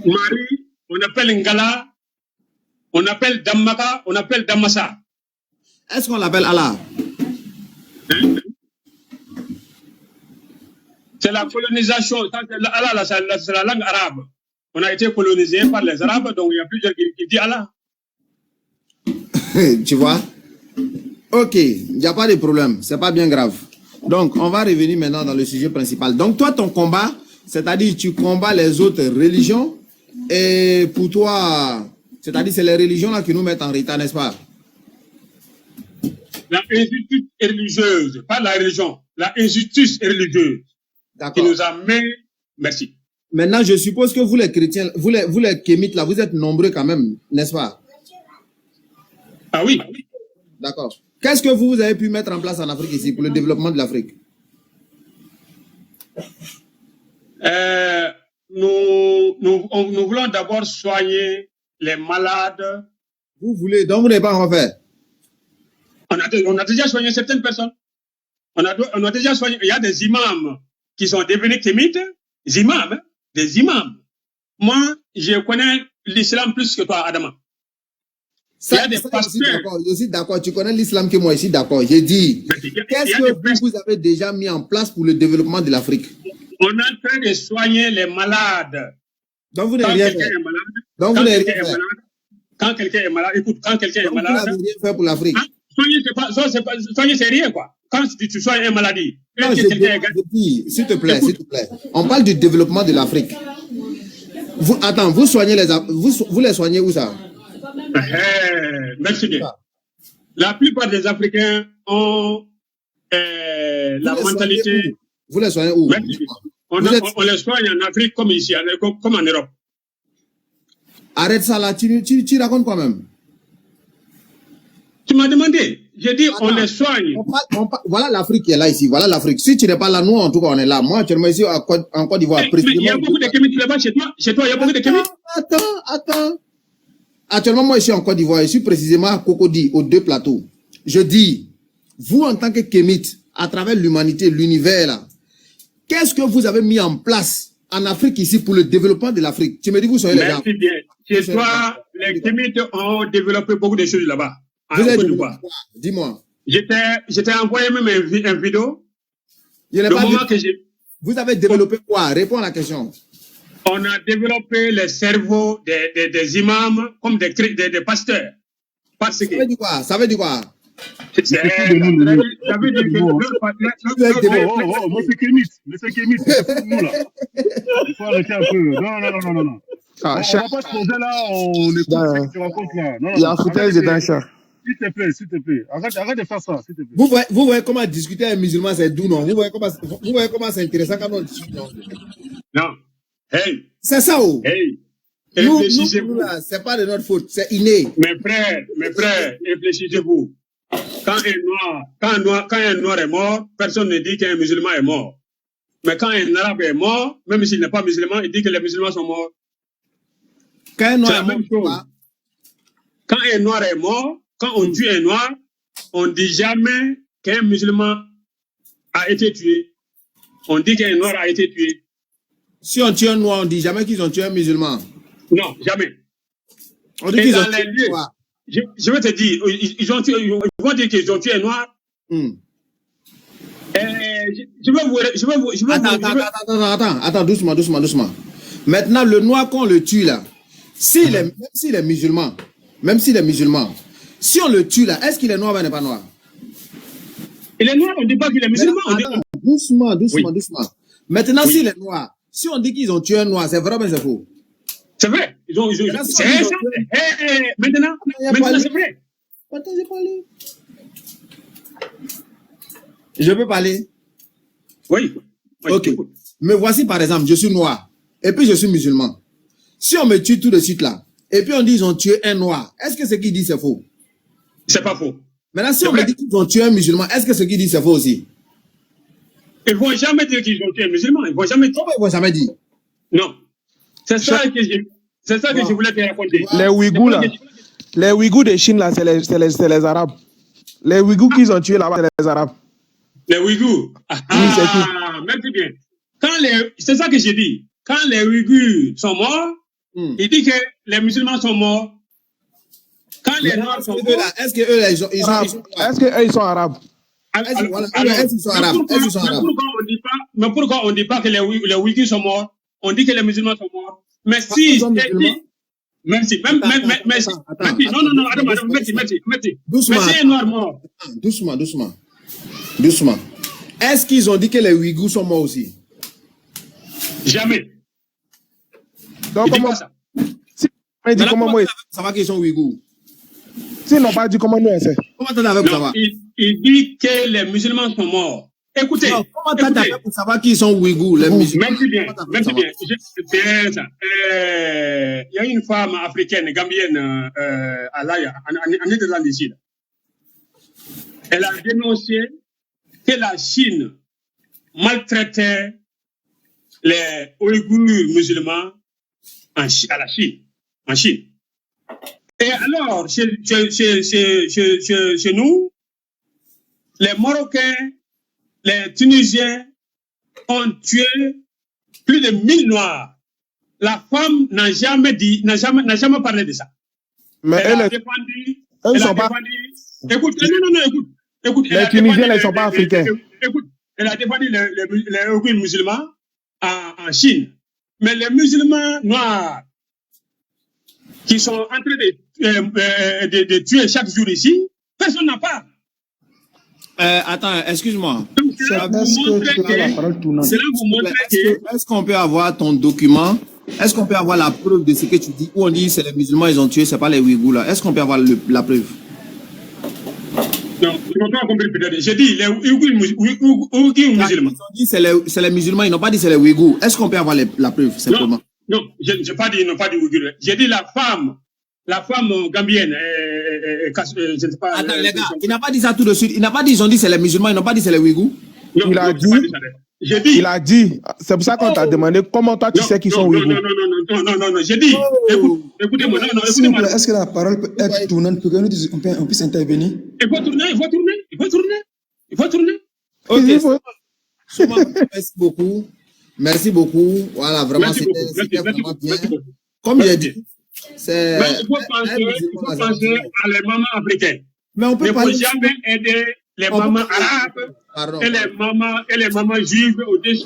Marie, on appelle Ngala, on appelle Dammaka, on appelle Dammasa. Est-ce qu'on l'appelle Allah? C'est la colonisation. Allah, c'est la langue arabe. On a été colonisé par les Arabes, donc il y a plusieurs qui disent Allah. Tu vois? Ok, il n'y a pas de problème, c'est pas bien grave. Donc, on va revenir maintenant dans le sujet principal. Donc, toi, ton combat, c'est-à-dire tu combats les autres religions, et pour toi, c'est-à-dire c'est les religions là qui nous mettent en retard, n'est-ce pas? La injustice religieuse, pas la religion, la injustice religieuse qui nous a mis. Merci. Maintenant, je suppose que vous les chrétiens, vous les kémites là, vous êtes nombreux quand même, n'est-ce pas? Ah oui. D'accord. Qu'est-ce que vous avez pu mettre en place en Afrique ici pour le développement de l'Afrique? Nous voulons d'abord soigner les malades. Vous voulez, donc vous n'avez pas encore fait? On a déjà soigné certaines personnes. On a déjà soigné. Il y a des imams qui sont devenus kémites. Des imams. Moi, je connais l'islam plus que toi, Adama. Ça, je suis d'accord. Tu connais l'islam que moi, je suis d'accord. J'ai dit, qu'est-ce que vous avez déjà mis en place pour le développement de l'Afrique? On est en train de soigner les malades. Donc vous n'avez rien fait. Donc vous n'avez rien fait. Quand quelqu'un est malade, écoute, quand quelqu'un est malade. Vous n'avez rien fait pour l'Afrique. Soigner, c'est rien, quoi. Quand tu soignes une maladie. Non, je dis, s'il te plaît. On parle du développement de l'Afrique. Attends, vous soignez vous les soignez où ça? Merci bien. La plupart des Africains ont la mentalité. Vous les soignez où? On les soigne en Afrique comme ici, comme en Europe. Arrête ça là, tu racontes quoi même? Tu m'as demandé. J'ai dit, on les soigne. Voilà l'Afrique qui est là ici. Voilà l'Afrique. Si tu n'es pas là, nous, en tout cas, on est là. Moi, actuellement, ici, en Côte d'Ivoire. Mais il y a beaucoup de kémites là-bas chez toi. Chez toi, il y a beaucoup de kémites. Attends. Actuellement, moi, je suis en Côte d'Ivoire. Je suis précisément à Cocody, aux 2 plateaux. Je dis, vous, en tant que kémite, à travers l'humanité, l'univers, là, qu'est-ce que vous avez mis en place en Afrique ici pour le développement de l'Afrique? Tu me dis, vous soyez les gens. Merci bien. Chez toi, les kémites ont développé beaucoup de choses là-bas. Dis-moi. J'étais envoyé même une vidéo. Vous avez développé quoi? Réponds à la question. On a développé les cerveaux des imams comme des pasteurs. Parce que... Ça veut dire quoi? Monsieur Kémite, nous là. Il faut arrêter un peu. Non. On va pas se poser là, on écoute ce que tu racontes là. Il y a un foutage et d'un chat. S'il te plaît. Arrête de faire ça, s'il te plaît. Vous voyez comment discuter avec un musulman, c'est doux, non? Vous voyez comment c'est intéressant quand on discute, non? Non. Hey. C'est ça, oh. Hey. Nous là, c'est pas de notre faute, c'est inné. Mes frères, réfléchissez-vous. Quand un noir est mort, personne ne dit qu'un musulman est mort. Mais quand un arabe est mort, même s'il n'est pas musulman, il dit que les musulmans sont morts. Quand un noir est mort, quand un noir est mort, quand on tue un noir, on ne dit jamais qu'un musulman a été tué. On dit qu'un noir a été tué. Si on tue un noir, on ne dit jamais qu'ils ont tué un musulman. Non, jamais. On dit qu'ils ont tué un noir. Je vais te dire, ils vont dire qu'ils ont tué un noir. Attends, doucement. Maintenant, le noir qu'on le tue là, même s'il est musulman, si on le tue là, est-ce qu'il est noir ou n'est pas noir? Il est noir, on ne dit pas qu'il est musulman. Doucement. Maintenant, s'il est noir, si on dit qu'ils ont tué un noir, c'est vrai ou c'est faux? C'est vrai. Maintenant, c'est vrai. Attends, j'ai parlé. Je peux parler? Oui. Ok. Mais voici par exemple, je suis noir et puis je suis musulman. Si on me tue tout de suite là, et puis on dit qu'ils ont tué un noir, est-ce que ce qu'il dit c'est faux? C'est pas faux. Maintenant, si on me dit qu'ils ont tué un musulman, est-ce que ce qu'il dit c'est faux aussi? Ils ne vont jamais dire qu'ils ont tué un musulman. Ils ne vont jamais dire. Comment ils ne vont jamais dire? Non. C'est ça que je voulais te raconter. Les Ouïghours là, les Ouïghours de Chine là, c'est les Arabes. Les Ouïghours qu'ils ont tués là-bas, c'est les Arabes. Les Ouïghours. Merci bien. C'est ça que j'ai dit. Quand les Ouïghours sont morts, il dit que les musulmans sont morts. Quand les Noirs sont morts, est-ce qu'eux ils sont arabes? Est-ce qu'ils sont arabes? Mais pourquoi on ne dit pas que les Ouïghours sont morts? On dit que les musulmans sont morts. Mais si merci. Non, merci. Doucement. Mais si un noir mort. Doucement. Est-ce qu'ils ont dit que les Ouïghours sont morts aussi? Jamais. Donc, comment ça? Comment moi ça va qu'ils sont Ouïghours? S'ils n'ont pas dit, comment nous on sait? Comment t'as fait pour savoir? Il dit que les musulmans sont morts. Écoutez. Non, comment t'as fait pour savoir qu'ils sont Ouïghours, les musulmans? Merci bien. C'est ça. Il y a une femme africaine, gambienne, à Laya, en Néerlande ici. Elle a dénoncé que la Chine maltraitait les Ouïghours musulmans à la Chine, en Chine. Et alors, chez nous, les Marocains, les Tunisiens ont tué plus de 1000 Noirs. La femme n'a jamais parlé de ça. Mais elle a défendu. Écoute. Les Tunisiens, ils ne sont pas africains. Écoute, elle a défendu les Ouïghours musulmans en Chine. Mais les musulmans noirs qui sont en train de tuer chaque jour ici, personne n'en parle. Attends, excuse-moi. Est-ce qu'on peut avoir ton document? Est-ce qu'on peut avoir la preuve de ce que tu dis? Où on dit c'est les musulmans, ils ont tué, c'est pas les Ouïghours là. Est-ce qu'on peut avoir la preuve? Non, je n'ai pas compris peut-être. J'ai dit les Ouïghours musulmans. Ils ont dit c'est les musulmans, ils n'ont pas dit c'est les Ouïghours. Est-ce qu'on peut avoir la preuve simplement? Non, je n'ai pas dit Ouïghours. J'ai dit la femme gambienne. Je ne sais pas. Attends, les gars, il n'a pas dit ça tout de suite. Il n'a pas dit ils ont dit c'est les musulmans, ils n'ont pas dit c'est les Ouïghours. Non, il a dit, c'est pour ça qu'on t'a demandé comment toi tu sais qu'ils sont Ouïghours. Non, j'ai dit, écoutez-moi, écoutez-moi. Est-ce que la parole peut être tournante pour que nous puisse intervenir? Il faut tourner. Ok, merci beaucoup. Voilà, vraiment, c'était vraiment bien. Comme j'ai dit, il faut penser à les mamans africaines. Mais on peut il ne faut jamais aider les mamans arabes et les mamans juives au-dessus.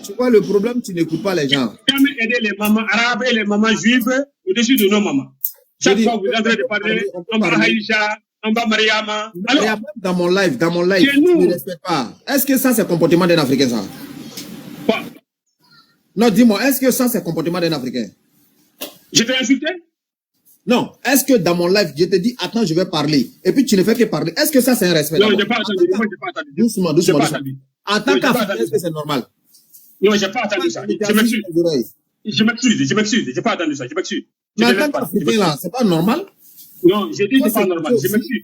Tu vois, le problème, tu n'écoutes pas les gens. Jamais aider les mamans arabes et les mamans juives au-dessus de nos mamans. Chaque fois, vous êtes en train de parler, Amba Haïcha, Amba Mariama. Alors, dans mon live, tu ne respectes pas. Est-ce que ça, c'est le comportement d'un Africain, ça? Quoi? Non, dis-moi, est-ce que ça, c'est le comportement d'un Africain? Je t'ai insulté? Non. Est-ce que dans mon live, je te dis, attends, je vais parler, et puis tu ne fais que parler. Est-ce que ça, c'est un respect? Non, je n'ai pas entendu. Doucement. En tant qu'Africain, est-ce que c'est normal? Non, je n'ai pas entendu ça. Je m'excuse. Je n'ai pas entendu ça. Je m'excuse. Mais en tant qu'Africain, là, c'est pas normal? Non, j'ai dit que c'est pas normal. Je m'excuse.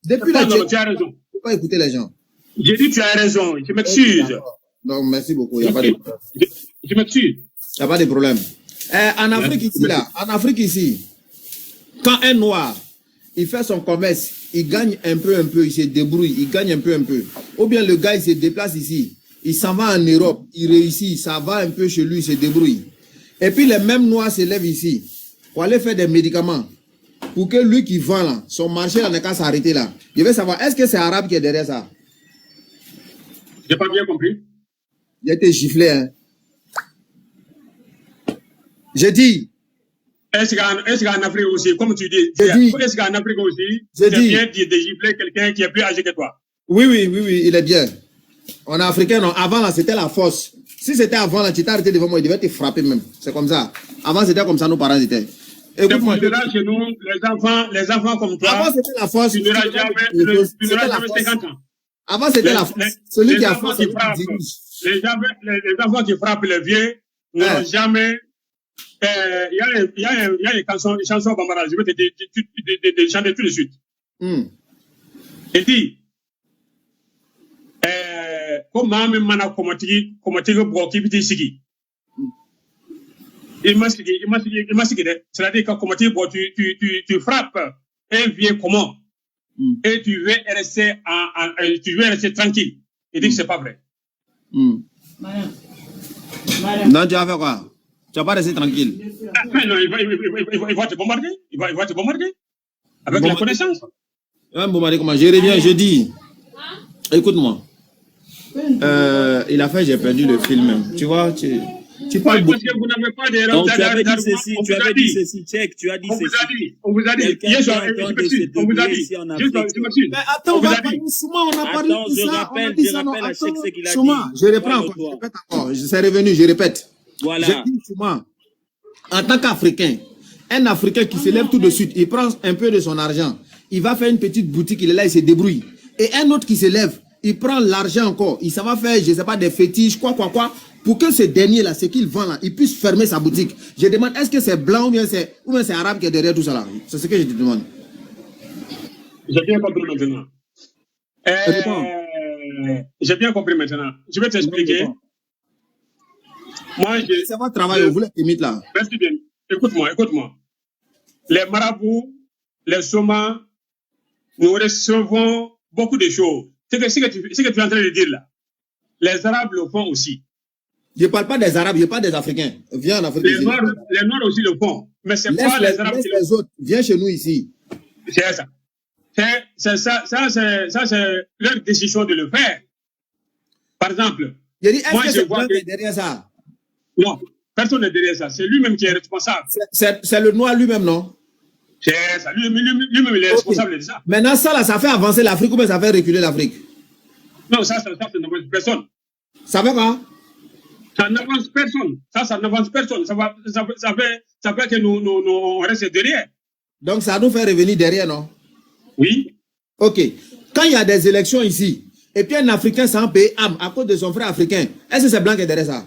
Depuis là, tu as raison. Il ne faut pas écouter les gens. J'ai dit que tu as raison. Je m'excuse. Donc, merci beaucoup. Il n'y a pas de problème. Je m'excuse. Il n'y a pas de problème. En Afrique ici, quand un noir, il fait son commerce, il gagne un peu, il se débrouille, il gagne un peu. Ou bien le gars, il se déplace ici, il s'en va en Europe, il réussit, ça va un peu chez lui, il se débrouille. Et puis les mêmes noirs se lèvent ici pour aller faire des médicaments. Pour que lui qui vend là, son marché là n'est qu'à s'arrêter là. Je veux savoir, est-ce que c'est arabe qui est derrière ça? J'ai pas bien compris. Il a été giflé, hein. J'ai dit. Est-ce qu'en Afrique aussi, comme tu dis, est-ce qu'en Afrique aussi, c'est bien de gifler quelqu'un qui est plus âgé que toi? Oui, il est bien. On est africain, non. Avant là, c'était la force. Si c'était avant là, tu t'es arrêté devant moi, il devait te frapper même. C'est comme ça. Avant, c'était comme ça, nos parents étaient. Écoute-moi, chez nous, les enfants comme toi, avant, c'était la force. Tu n'auras jamais 50 ans. Avant, c'était la force. Celui qui a force, les enfants qui frappent les vieux n'ont jamais. Il y a une chanson Bambara, je vais te chanter tout de suite. Il dit, comment même mana komati boki biti sigi. Il m'a sigi, c'est-à-dire que comment tu frappes un vieux comment et tu veux rester tranquille. Il dit que c'est pas vrai. Non, tu vas faire quoi? Tu vas pas rester tranquille. Non, il va te bombarder. Il va te bombarder. Avec la connaissance. Il va me bombarder comment? Je reviens, je dis. écoute-moi. Il a fait, j'ai perdu le film même. Tu vois, tu parles beaucoup. Parce que vous n'avez pas de... Donc, tu avais dit ceci, tu avais dit ceci, check, tu as dit ceci. On vous a dit. On vous a dit. Mais attends, on va parler souvent, on a parlé de ça. Je rappelle à Cheikh ce qu'il a dit. Souma, je reprends encore, je répète encore. C'est revenu, je répète. Voilà. Je dis Souma, en tant qu'Africain, un Africain qui se lève tout de suite, il prend un peu de son argent, il va faire une petite boutique, il est là, il se débrouille. Et un autre qui se lève, il prend l'argent encore, il s'en va faire, je ne sais pas, des fétiches, quoi, pour que ce dernier-là, ce qu'il vend là, il puisse fermer sa boutique. Je demande, est-ce que c'est blanc ou bien c'est arabe qui est derrière tout ça là? C'est ce que je te demande. J'ai bien compris maintenant. J'ai bien compris maintenant. Je vais t'expliquer. Moi, c'est votre travail, vous voulez limite là. Merci bien. Écoute-moi. Les marabouts, les somas, nous recevons beaucoup de choses. Ce que tu es en train de dire là, les Arabes le font aussi. Je ne parle pas des Arabes, je parle des Africains. Viens en Afrique. Les Noirs aussi le font. Mais c'est pas les Arabes qui le font. Viens chez nous ici. C'est ça. Ça, c'est leur décision de le faire. Par exemple, je dis, est-ce que c'est blanc qui est derrière ça? Non, personne n'est derrière ça. C'est lui-même qui est responsable. C'est le noir lui-même, non? C'est ça. Lui-même, il est responsable de ça. Maintenant, ça, là, ça fait avancer l'Afrique ou bien ça fait reculer l'Afrique? Non, ça n'avance personne. Ça fait quoi? Ça n'avance personne. Ça n'avance personne. Ça fait que nous on reste derrière. Donc, ça nous fait revenir derrière, non? Oui. Ok. Quand il y a des élections ici, et puis un Africain s'en paye âme à cause de son frère africain, est-ce que c'est blanc qui est derrière ça?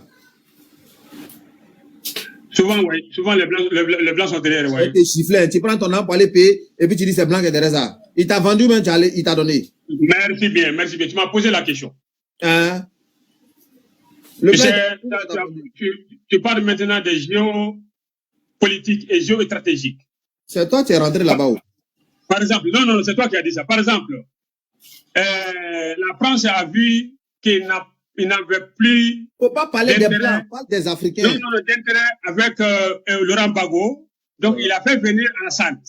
Souvent, oui. Souvent, les blancs sont derrière, oui. Tu chiffles, tu prends ton âme pour aller payer, et puis tu dis c'est blanc qui est derrière ça. Il t'a vendu, même, il t'a donné. Merci bien. Tu m'as posé la question. Hein? Tu parles maintenant des géopolitiques et géostratégiques. C'est toi qui es rentré là-bas. Par exemple, non, c'est toi qui as dit ça. Par exemple, la France a vu qu'il n'avait plus. Il ne faut pas parler des Blancs, parle des Africains. Non, d'intérêt avec Laurent Gbagbo. Donc, il a fait venir Alassane.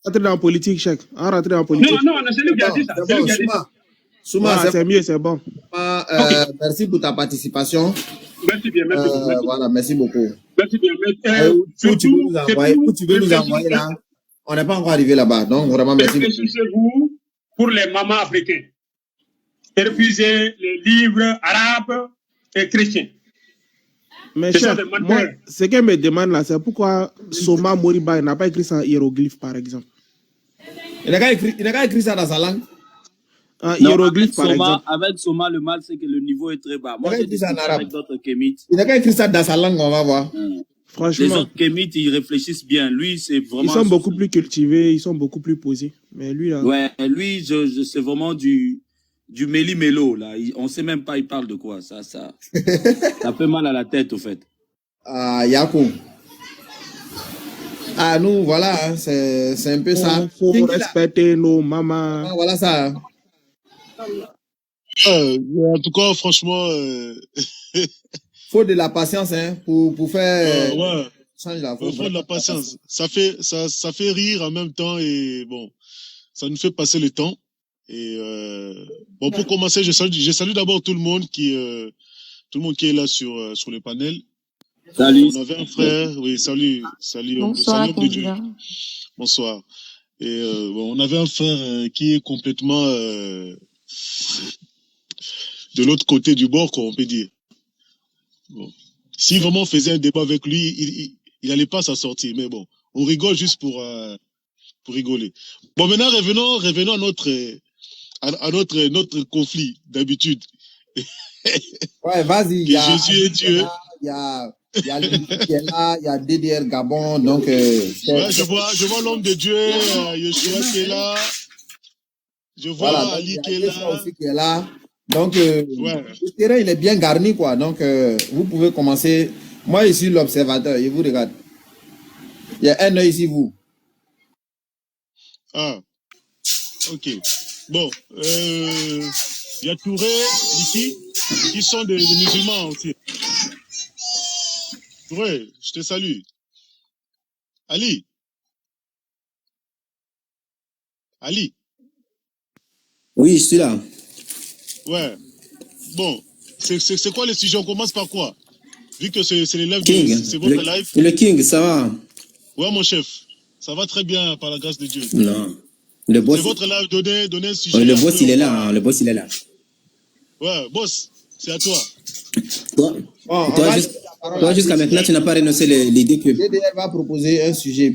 Rentrer dans la politique, Cheikh. Rentrer dans la politique. Non, c'est lui qui a dit ça. C'est lui qui a dit ça. Souma, c'est mieux, c'est bon. Merci pour ta participation. Merci bien, merci. Voilà, merci beaucoup. Merci bien. Où tu veux nous envoyer là? On n'est pas encore arrivé là-bas. Donc, vraiment, merci. Réfléchissez-vous pour les mamans africains. Et refusez les livres arabes et chrétiens. Mais cher, moi, ce qu'elle me demande là, c'est pourquoi Soma Moriba n'a pas écrit ça en hiéroglyphe, par exemple. Il n'a pas écrit ça dans sa langue. En hiéroglyphe, par exemple. Avec Soma, le mal, c'est que le niveau est très bas. Moi, j'ai dit ça avec d'autres kémites. Il n'a pas écrit ça dans sa langue, on va voir. Franchement. Les autres kémites, ils réfléchissent bien. Lui, c'est vraiment. Ils sont beaucoup plus cultivés, ils sont beaucoup plus posés. Mais lui, là. Ouais, lui, c'est vraiment du méli-mélo, là. On ne sait même pas, il parle de quoi. Ça fait mal à la tête, au fait. Yakou. Ah, nous, voilà, hein, c'est un peu ça. Il faut respecter nos mamans. Ah, voilà ça. Hein. En tout cas, franchement... faut de la patience hein, pour faire... ouais. Change la faut de la patience. Ça fait rire en même temps et bon, ça nous fait passer le temps. Et bon, pour commencer, je salue d'abord tout le monde qui est là sur le panel. Salut. On avait un frère, oui, salut. Bonsoir, Salut, bonsoir. Et bon, on avait un frère qui est complètement de l'autre côté du bord, quoi, on peut dire. Bon. Si vraiment on faisait un débat avec lui, il n'allait pas s'en sortir. Mais bon, on rigole juste pour rigoler. Bon, maintenant, revenons à notre conflit d'habitude. Ouais, vas-y. Jésus est Dieu. Il y a Luigi qui est là, il y a DDR Gabon, donc... ouais, je vois l'homme de Dieu, Yeshua qui est là. Je vois voilà, Ali qui est là. Aussi qui est là. Donc, le terrain, il est bien garni, quoi. Donc, vous pouvez commencer. Moi, je suis l'observateur, je vous regarde. Il y a un œil ici, vous. Ah, ok. Bon, il y a Touré, ici, qui sont des musulmans aussi. Touré, je te salue. Ali. Oui, je suis là. Ouais. Bon, c'est quoi le sujet? On commence par quoi? Vu que c'est les lives, c'est votre live. Le King, ça va? Ouais, mon chef. Ça va très bien, par la grâce de Dieu. Non. Le boss. C'est votre live, donnez un sujet. Le boss, il est là. Hein. Le boss, il est là. Ouais, boss, c'est à toi. Toi, jusqu'à maintenant, tu n'as pas renoncé l'idée que... DDR va proposer un sujet.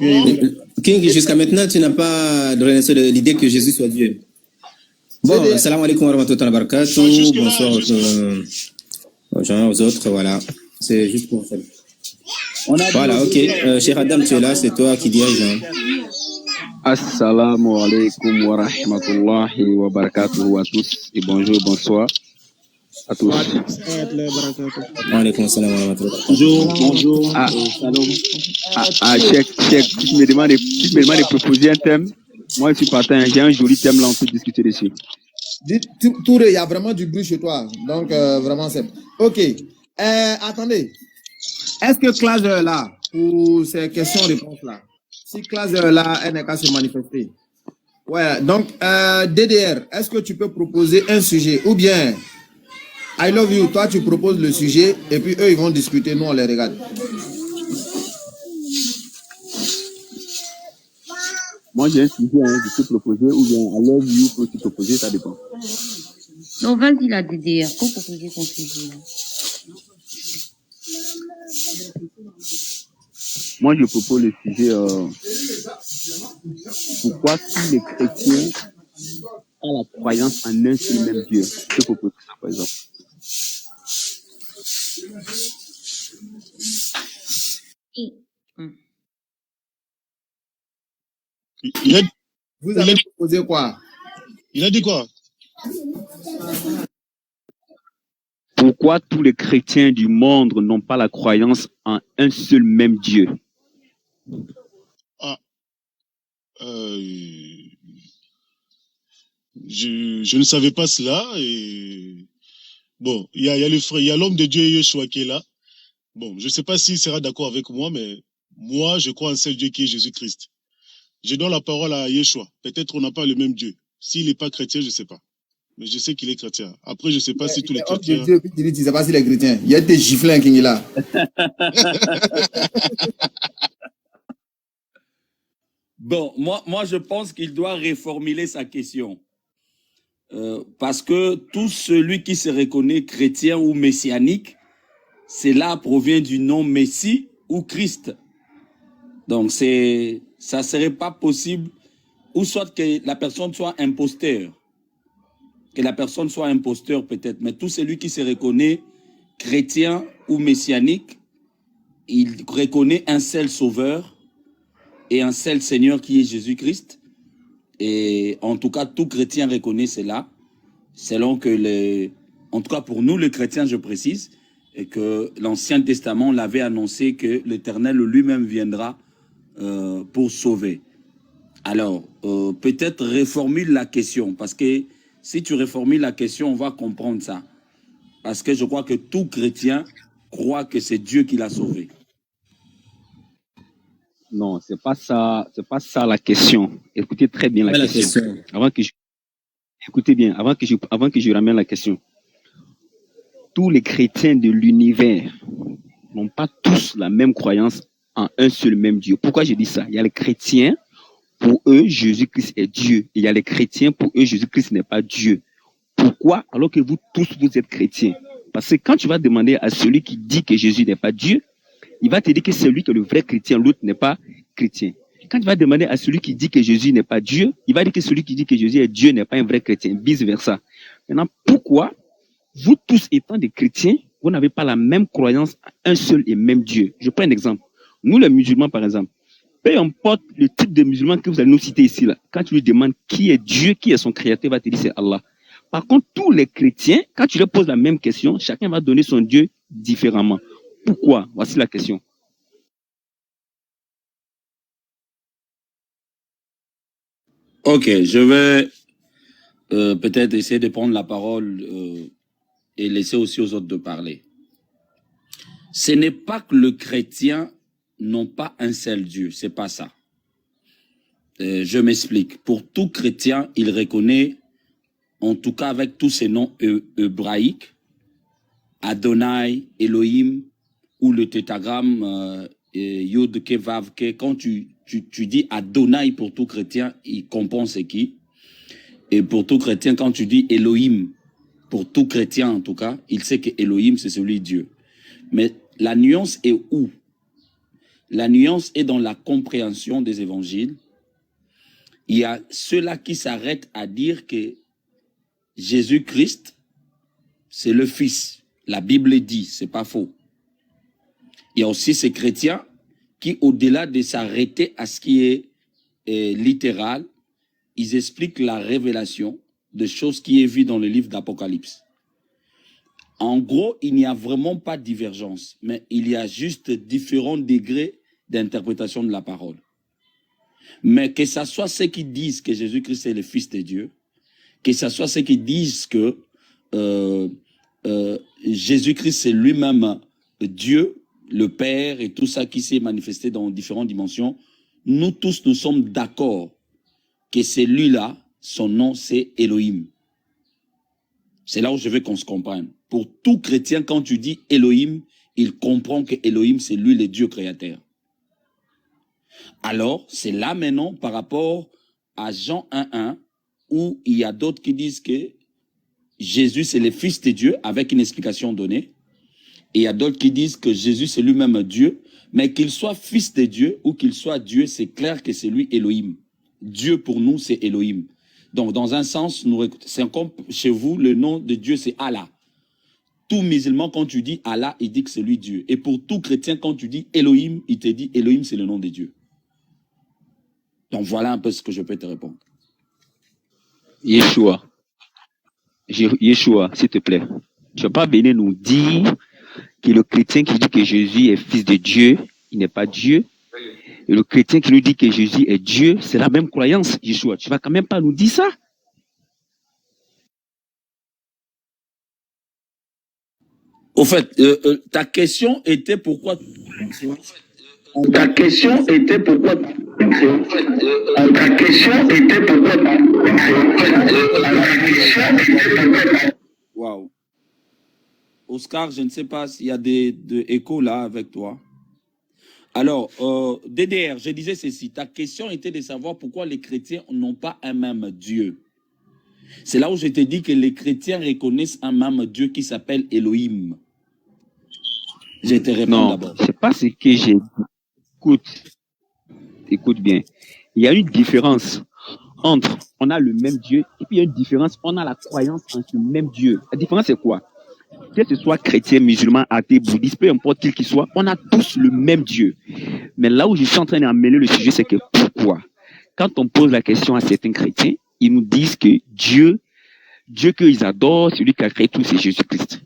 King, jusqu'à maintenant, tu n'as pas renoncé l'idée que Jésus soit Dieu. Bon, salam alaikum wa rahmatullahi wa barakatuh. Bonsoir aux gens, aux autres, voilà. C'est juste pour ça. Voilà, ok. Cher Adam, tu es là, c'est toi qui dirige. Hein. Assalamu alaikum wa rahmatullahi wa barakatuh à tous et bonjour, bonsoir à tous. Alaikum salam wa rahmatullahi. Bonjour. Cheikh, si tu me demandes de proposer un thème, moi je suis partant, j'ai un joli thème là, on peut discuter dessus. Touré, il y a vraiment du bruit chez toi, donc vraiment c'est... Ok, attendez, est-ce que Classe est là pour ces questions-réponses là? Si Classe est là, elle n'est qu'à se manifester. Ouais, donc DDR, est-ce que tu peux proposer un sujet ou bien I love you, toi tu proposes le sujet et puis eux ils vont discuter, nous on les regarde. Moi, j'ai un sujet, je peux proposer, ou bien I love you, peux tu proposer, ça dépend. Non, vas-y, la DDR, faut proposer ton sujet. Moi, je propose le sujet, pourquoi tous les chrétiens ont la croyance en un seul même Dieu. Je propose ça, par exemple. Vous avez proposé quoi? Il a dit quoi? Pourquoi tous les chrétiens du monde n'ont pas la croyance en un seul même Dieu? Ah. Je ne savais pas cela. Et bon, il y a l'homme de Dieu Yeshua qui est là. Bon, je ne sais pas s'il sera d'accord avec moi, mais moi, je crois en un seul Dieu qui est Jésus-Christ. Je donne la parole à Yeshua. Peut-être on n'a pas le même Dieu. S'il n'est pas chrétien, je ne sais pas. Mais je sais qu'il est chrétien. Après, je ne sais pas si tous les chrétiens... Dieu, tu ne sais pas s'il est chrétien. Il y a des giflins qui sont là. Bon, moi, je pense qu'il doit reformuler sa question. Parce que tout celui qui se reconnaît chrétien ou messianique, cela provient du nom Messie ou Christ. Donc, ça ne serait pas possible, ou soit que la personne soit imposteur. Que la personne soit imposteur peut-être, mais tout celui qui se reconnaît chrétien ou messianique, il reconnaît un seul sauveur et un seul Seigneur qui est Jésus-Christ. Et en tout cas, tout chrétien reconnaît cela, selon que en tout cas pour nous les chrétiens, je précise, et que l'Ancien Testament l'avait annoncé que l'Éternel lui-même viendra pour sauver. Alors, peut-être reformule la question, parce que si tu reformules la question, on va comprendre ça. Parce que je crois que tout chrétien croit que c'est Dieu qui l'a sauvé. Non, c'est pas ça la question. Écoutez très bien la question. Écoutez bien, avant que je ramène la question. Tous les chrétiens de l'univers n'ont pas tous la même croyance en un seul même Dieu. Pourquoi je dis ça? Il y a les chrétiens, pour eux, Jésus-Christ est Dieu. Et il y a les chrétiens, pour eux, Jésus-Christ n'est pas Dieu. Pourquoi? Alors que vous tous, vous êtes chrétiens. Parce que quand tu vas demander à celui qui dit que Jésus n'est pas Dieu, il va te dire que c'est lui qui est le vrai chrétien, l'autre n'est pas chrétien. Quand tu vas demander à celui qui dit que Jésus n'est pas Dieu, il va dire que celui qui dit que Jésus est Dieu n'est pas un vrai chrétien, vice-versa. Maintenant, pourquoi vous tous étant des chrétiens, vous n'avez pas la même croyance à un seul et même Dieu? Je prends un exemple. Nous, les musulmans, par exemple, peu importe le type de musulman que vous allez nous citer ici, là, quand tu lui demandes qui est Dieu, qui est son créateur, il va te dire c'est Allah. Par contre, tous les chrétiens, quand tu leur poses la même question, chacun va donner son Dieu différemment. Pourquoi? Voici la question. Ok, je vais peut-être essayer de prendre la parole et laisser aussi aux autres de parler. Ce n'est pas que le chrétien n'a pas un seul Dieu, c'est pas ça. Je m'explique. Pour tout chrétien, il reconnaît, en tout cas avec tous ces noms hébraïques, Adonai, Elohim, ou le tétragramme Yod Ke Vav Ke. Quand tu dis Adonai pour tout chrétien, il comprend c'est qui. Et pour tout chrétien, quand tu dis Elohim, pour tout chrétien en tout cas, il sait que Elohim c'est celui de Dieu. Mais la nuance est où? La nuance est dans la compréhension des évangiles. Il y a ceux-là qui s'arrêtent à dire que Jésus-Christ, c'est le Fils. La Bible dit, c'est pas faux. Il y a aussi ces chrétiens qui, au-delà de s'arrêter à ce qui est littéral, ils expliquent la révélation de choses qui est vue dans le livre d'Apocalypse. En gros, il n'y a vraiment pas de divergence, mais il y a juste différents degrés d'interprétation de la parole. Mais que ce soit ceux qui disent que Jésus-Christ est le Fils de Dieu, que ce soit ceux qui disent que Jésus-Christ c'est lui-même Dieu, le Père et tout ça qui s'est manifesté dans différentes dimensions, nous tous nous sommes d'accord que celui-là, son nom c'est Elohim. C'est là où je veux qu'on se comprenne. Pour tout chrétien, quand tu dis Elohim, il comprend que Elohim c'est lui le Dieu créateur. Alors, c'est là maintenant par rapport à Jean 1.1, où il y a d'autres qui disent que Jésus c'est le Fils de Dieu, avec une explication donnée. Et il y a d'autres qui disent que Jésus c'est lui-même Dieu, mais qu'il soit Fils de Dieu ou qu'il soit Dieu, c'est clair que c'est lui Elohim. Dieu pour nous c'est Elohim. Donc dans un sens, c'est comme chez vous, le nom de Dieu c'est Allah. Tout musulman quand tu dis Allah, il dit que c'est lui Dieu. Et pour tout chrétien quand tu dis Elohim, il te dit Elohim c'est le nom de Dieu. Donc voilà un peu ce que je peux te répondre. Yeshua, s'il te plaît, tu ne vas pas venir nous dire que le chrétien qui dit que Jésus est Fils de Dieu, il n'est pas Dieu. Et le chrétien qui nous dit que Jésus est Dieu, c'est la même croyance, Yeshua. Tu ne vas quand même pas nous dire ça. Au fait, ta question était pourquoi... Ta question était pourquoi... Waouh. Oscar, je ne sais pas s'il y a des échos là avec toi. Alors, DDR, je disais ceci. Ta question était de savoir pourquoi les chrétiens n'ont pas un même Dieu. C'est là où je te dis que les chrétiens reconnaissent un même Dieu qui s'appelle Elohim. Je te réponds d'abord. Non, c'est pas ce que j'ai dit. Écoute bien. Il y a une différence entre on a le même Dieu et puis il y a une différence, on a la croyance en ce même Dieu. La différence c'est quoi? Que ce soit chrétien, musulman, athée, bouddhiste, peu importe qui qu'il soit, on a tous le même Dieu. Mais là où je suis en train d'amener le sujet, c'est que pourquoi? Quand on pose la question à certains chrétiens, ils nous disent que Dieu qu'ils adorent, celui qui a créé tout, c'est Jésus-Christ.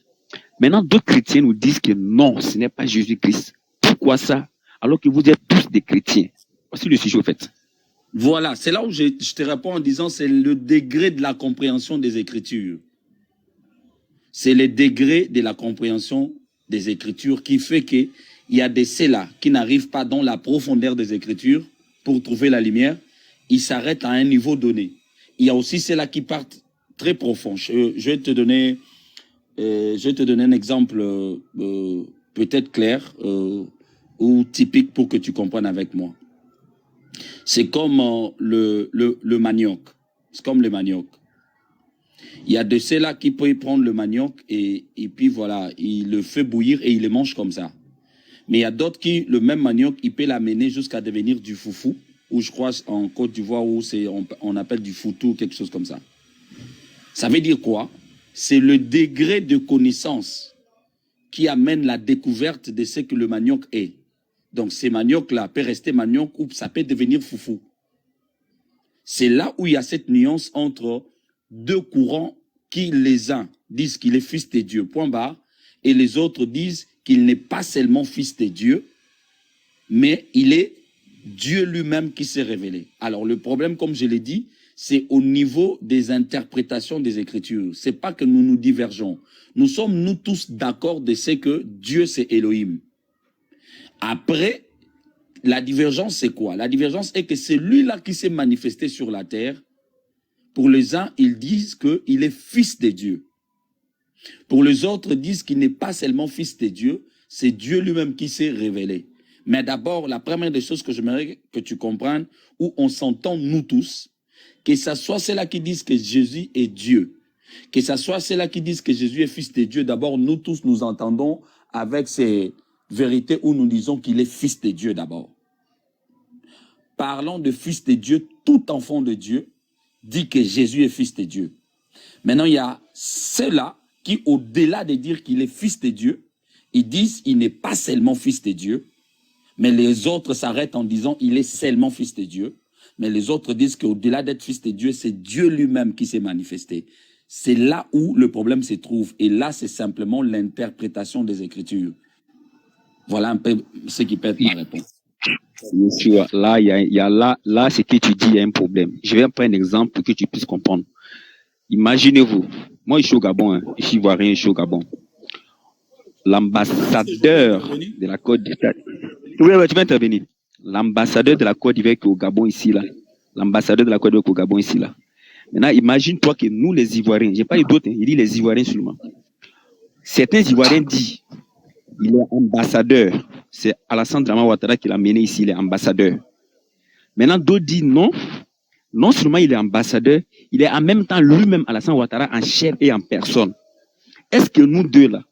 Maintenant, d'autres chrétiens nous disent que non, ce n'est pas Jésus-Christ. Pourquoi ça? Alors que vous êtes tous des chrétiens. Voici le sujet au fait. Voilà, c'est là où je te réponds en disant c'est le degré de la compréhension des Écritures. C'est le degré de la compréhension des Écritures qui fait qu'il y a des ceux-là qui n'arrivent pas dans la profondeur des Écritures pour trouver la lumière. Ils s'arrêtent à un niveau donné. Il y a aussi ceux-là qui partent très profond. Je vais te donner un exemple peut-être clair ou typique pour que tu comprennes avec moi. C'est comme le manioc. C'est comme le manioc. Il y a de ceux-là qui peuvent prendre le manioc et puis voilà, il le fait bouillir et il le mange comme ça. Mais il y a d'autres qui, le même manioc, il peut l'amener jusqu'à devenir du foufou, ou je crois en Côte d'Ivoire où on appelle du foutou, quelque chose comme ça. Ça veut dire quoi? C'est le degré de connaissance qui amène la découverte de ce que le manioc est. Donc, ces maniocs-là peuvent rester manioc ou ça peut devenir foufou. C'est là où il y a cette nuance entre deux courants qui, les uns, disent qu'il est fils de Dieu, point barre, et les autres disent qu'il n'est pas seulement fils de Dieu, mais il est Dieu lui-même qui s'est révélé. Alors, le problème, comme je l'ai dit, c'est au niveau des interprétations des Écritures. C'est pas que nous nous divergeons. Nous sommes, nous tous, d'accord de ce que Dieu, c'est Elohim. Après, la divergence, c'est quoi? La divergence est que c'est lui-là qui s'est manifesté sur la terre. Pour les uns, ils disent qu'il est fils de Dieu. Pour les autres, ils disent qu'il n'est pas seulement fils de Dieu, c'est Dieu lui-même qui s'est révélé. Mais d'abord, la première des choses que j'aimerais que tu comprennes, où on s'entend nous tous, que ce soit ceux-là qui disent que Jésus est Dieu, que ce soit ceux-là qui disent que Jésus est fils de Dieu, d'abord, nous tous nous entendons avec ces vérités où nous disons qu'il est fils de Dieu d'abord. Parlons de fils de Dieu, tout enfant de Dieu dit que Jésus est fils de Dieu. Maintenant, il y a ceux-là qui, au-delà de dire qu'il est fils de Dieu, ils disent qu'il n'est pas seulement fils de Dieu, mais les autres s'arrêtent en disant qu'il est seulement fils de Dieu. Mais les autres disent qu'au-delà d'être fils de Dieu, c'est Dieu lui-même qui s'est manifesté. C'est là où le problème se trouve. Et là, c'est simplement l'interprétation des Écritures. Voilà un peu ce qui peut être ma réponse. Bien sûr, là, là, ce que tu dis, il y a un problème. Je vais prendre un exemple pour que tu puisses comprendre. Imaginez-vous, moi, je suis au Gabon, hein, je suis ivoirien, je suis au Gabon. L'ambassadeur de la Côte d'Ivoire. Oui, tu vas intervenir. L'ambassadeur de la Côte d'Ivoire au Gabon ici, là. L'ambassadeur de la Côte d'Ivoire au Gabon ici, là. Maintenant, imagine-toi que nous, les Ivoiriens, j'ai pas eu d'autres, hein, il dit les Ivoiriens seulement. Certains Ivoiriens disent, il est ambassadeur. C'est Alassane Dramane Ouattara qui l'a mené ici, il est ambassadeur. Maintenant, d'autres disent non. Non seulement il est ambassadeur, il est en même temps lui-même Alassane Ouattara en chair et en personne. Est-ce que nous deux, là,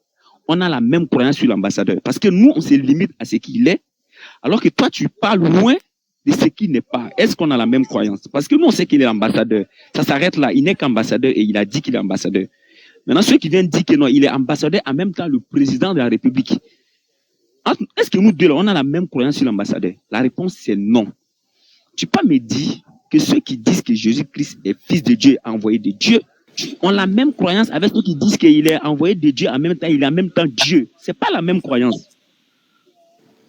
on a la même croyance sur l'ambassadeur? Parce que nous, on se limite à ce qu'il est, alors que toi, tu parles loin de ce qui n'est pas. Est-ce qu'on a la même croyance? Parce que nous, on sait qu'il est ambassadeur. Ça s'arrête là. Il n'est qu'ambassadeur et il a dit qu'il est ambassadeur. Maintenant, ceux qui viennent dire que non, il est ambassadeur en même temps le président de la République. Est-ce que nous deux, là, on a la même croyance sur l'ambassadeur? La réponse, c'est non. Tu peux pas me dire que ceux qui disent que Jésus-Christ est fils de Dieu, envoyé de Dieu, ont la même croyance avec ceux qui disent qu'il est envoyé de Dieu en même temps, il est en même temps Dieu. C'est pas la même croyance.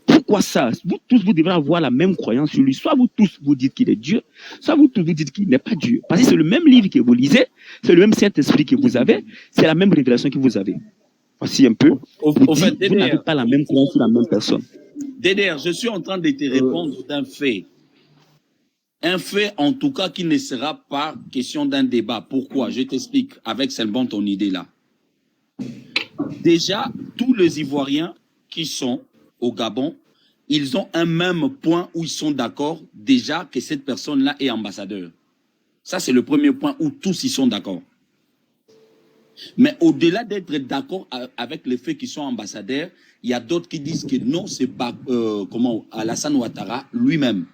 Pourquoi ça? Vous tous, vous devrez avoir la même croyance sur lui. Soit vous tous, vous dites qu'il est Dieu, soit vous tous, vous dites qu'il n'est pas Dieu. Parce que c'est le même livre que vous lisez, c'est le même Saint-Esprit que vous avez, c'est la même révélation que vous avez. Voici un peu. Vous n'avez pas la même croyance sur la même personne. Dédère, je suis en train de te répondre d'un fait. Un fait, en tout cas, qui ne sera pas question d'un débat. Pourquoi? Je t'explique avec seulement ton idée là. Déjà, tous les Ivoiriens qui sont au Gabon, ils ont un même point où ils sont d'accord déjà que cette personne-là est ambassadeur. Ça, c'est le premier point où tous ils sont d'accord. Mais au-delà d'être d'accord avec le fait qu'ils sont ambassadeurs, il y a d'autres qui disent que non, c'est pas Alassane Ouattara lui-même.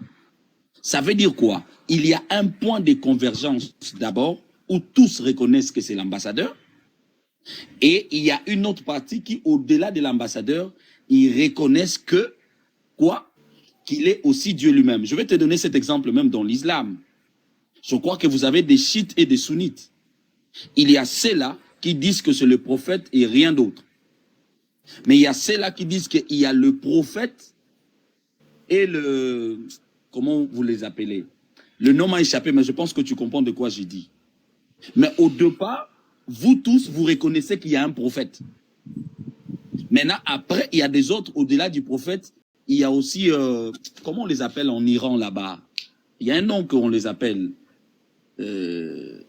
Ça veut dire quoi? Il y a un point de convergence d'abord où tous reconnaissent que c'est l'ambassadeur. Et il y a une autre partie qui, au-delà de l'ambassadeur, ils reconnaissent que, quoi? Qu'il est aussi Dieu lui-même. Je vais te donner cet exemple même dans l'islam. Je crois que vous avez des chiites et des sunnites. Il y a ceux-là qui disent que c'est le prophète et rien d'autre. Mais il y a ceux-là qui disent qu'il y a le prophète et le comment vous les appelez. Le nom m'a échappé, mais je pense que tu comprends de quoi j'ai dit. Mais au départ, vous tous, vous reconnaissez qu'il y a un prophète. Maintenant, après, il y a des autres, au-delà du prophète, il y a aussi, comment on les appelle en Iran là-bas? Il y a un nom qu'on les appelle. Le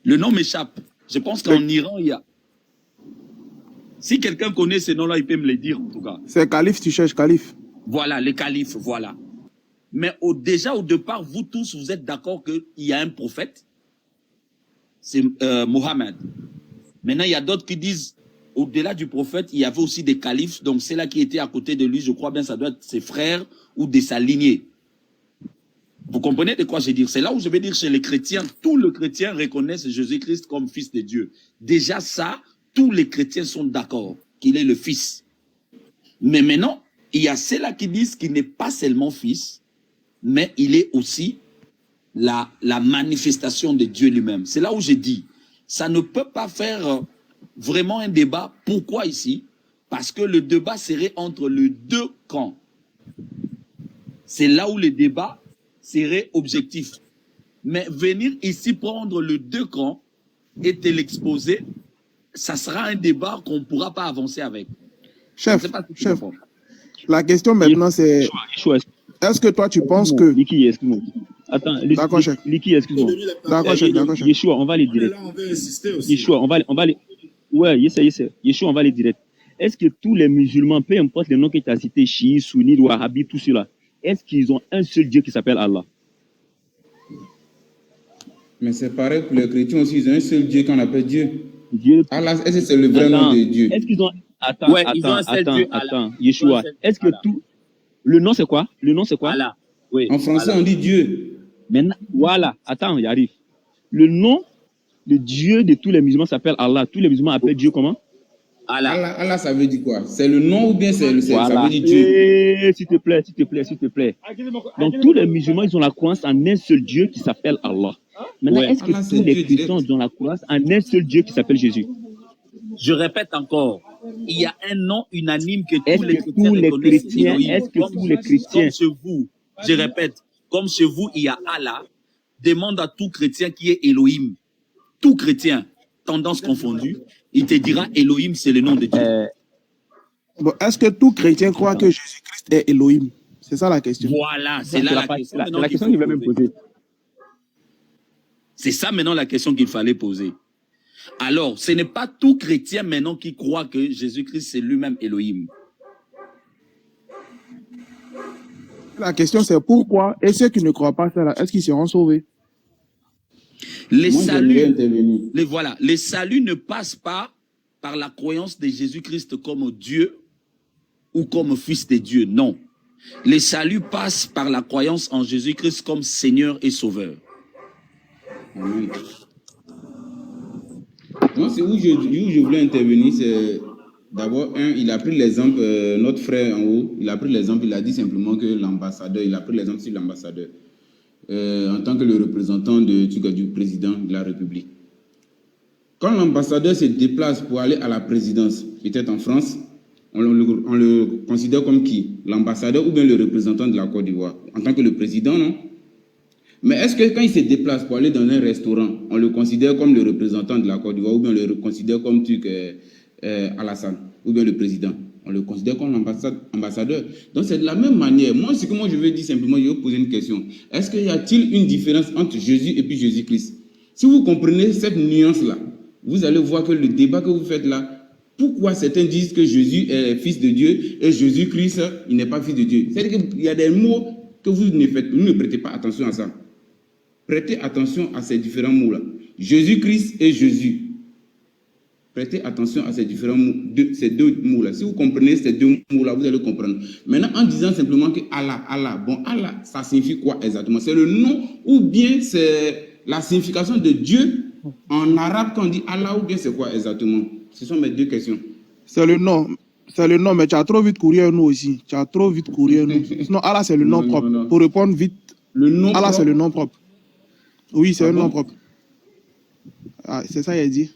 nom m'échappe. Je pense qu'en Iran, il y a... Si quelqu'un connaît ces noms-là, il peut me les dire en tout cas. C'est calife, tu cherches calife. Voilà, les califes, voilà. Mais déjà au départ, vous tous, vous êtes d'accord qu'il y a un prophète, c'est Mohammed. Maintenant, il y a d'autres qui disent, au-delà du prophète, il y avait aussi des califes, donc c'est là qui étaient à côté de lui, je crois bien ça doit être ses frères ou de sa lignée. Vous comprenez de quoi je veux dire? C'est là où je vais dire chez les chrétiens, tous les chrétiens reconnaissent Jésus-Christ comme fils de Dieu. Déjà ça, tous les chrétiens sont d'accord qu'il est le fils. Mais maintenant, il y a ceux-là qui disent qu'il n'est pas seulement fils, mais il est aussi la manifestation de Dieu lui-même. C'est là où je dis, ça ne peut pas faire vraiment un débat. Pourquoi ici? Parce que le débat serait entre les deux camps. C'est là où le débat serait objectif. Mais venir ici prendre les deux camps et te l'exposer, ça sera un débat qu'on ne pourra pas avancer avec. Chef, la question maintenant c'est, est-ce que toi tu penses que... Liki, excuse-moi. Attends, d'accord, chef. Liki, excuse-moi. D'accord, chef, d'accord, chef. Yeshua, on va les direct. Là, on veut insister aussi. Yeshua, on va les... Ouais, yes. Yeshua, on va les direct. Est-ce que tous les musulmans, peu importe les noms que tu as cités, chiites, sunnites, wahhabis, tout cela, est-ce qu'ils ont un seul Dieu qui s'appelle Allah? Mais c'est pareil pour les chrétiens aussi, ils ont un seul Dieu qu'on appelle Dieu. Allah, est-ce que c'est le vrai nom de Dieu? Est-ce qu'ils ont... Attends, Yeshua. Est-ce que tout... Le nom c'est quoi? Le nom c'est quoi? Allah. Oui. En français, on dit Dieu. Maintenant, voilà. Attends, j'arrive. Le nom de Dieu de tous les musulmans s'appelle Allah. Tous les musulmans appellent Dieu comment? Allah. Allah, ça veut dire quoi? C'est le nom ou bien voilà. ça veut dire Dieu? S'il te plaît. Donc, tous les musulmans, ils ont la croyance en un seul Dieu qui s'appelle Allah. Maintenant, est-ce que tous les chrétiens ont la croyance en un seul Dieu qui s'appelle Jésus? Je répète encore, il y a un nom unanime que tous les chrétiens reconnaissent. Est-ce que tous les chrétiens... Comme chez vous, je répète, comme chez vous, il y a Allah, demande à tout chrétien qui est Elohim. Tout chrétien, tendance confondue, il te dira Elohim, c'est le nom de Dieu. Bon, est-ce que tout chrétien croit que Jésus-Christ est Elohim? C'est ça la question. Voilà, c'est là la question. C'est la question qu'il va même poser. C'est ça maintenant la question qu'il fallait poser. Alors, ce n'est pas tout chrétien maintenant qui croit que Jésus-Christ c'est lui-même Elohim. La question c'est pourquoi, et ceux qui ne croient pas ça, est-ce qu'ils seront sauvés? Les saluts ne passent pas par la croyance de Jésus-Christ comme Dieu ou comme Fils de Dieu, non. Les saluts passent par la croyance en Jésus-Christ comme Seigneur et Sauveur. Oui. Moi, c'est où je voulais intervenir, c'est d'abord, il a pris l'exemple, notre frère en haut, il a pris l'exemple, il a dit simplement que l'ambassadeur, il a pris l'exemple sur l'ambassadeur, en tant que le représentant du président de la République. Quand l'ambassadeur se déplace pour aller à la présidence, peut-être en France, on le considère comme qui? L'ambassadeur ou bien le représentant de la Côte d'Ivoire? En tant que le président, non? Mais est-ce que quand il se déplace pour aller dans un restaurant, on le considère comme le représentant de la Côte d'Ivoire ou bien on le considère comme Alassane ou bien le président? On le considère comme l'ambassadeur. Donc c'est de la même manière. Moi, ce que je veux dire simplement, je vais poser une question. Est-ce qu'il y a-t-il une différence entre Jésus et puis Jésus-Christ? Si vous comprenez cette nuance-là, vous allez voir que le débat que vous faites là, pourquoi certains disent que Jésus est fils de Dieu et Jésus-Christ, il n'est pas fils de Dieu? C'est-à-dire qu'il y a des mots que vous ne prêtez pas attention à ça. Prêtez attention à ces différents mots-là. Jésus-Christ et Jésus. Prêtez attention à ces différents mots, ces deux mots-là. Si vous comprenez ces deux mots-là, vous allez comprendre. Maintenant, en disant simplement que Allah, bon, Allah, ça signifie quoi exactement? C'est le nom ou bien c'est la signification de Dieu en arabe quand on dit Allah ou bien c'est quoi exactement? Ce sont mes deux questions. C'est le nom. C'est le nom, mais tu as trop vite couru à nous aussi. Tu as trop vite couru à nous. Sinon, Allah, c'est le nom propre. Non. Pour répondre vite, le nom Allah, c'est le nom propre. Oui, c'est un bon? nom propre. Ah, c'est ça, il a dit.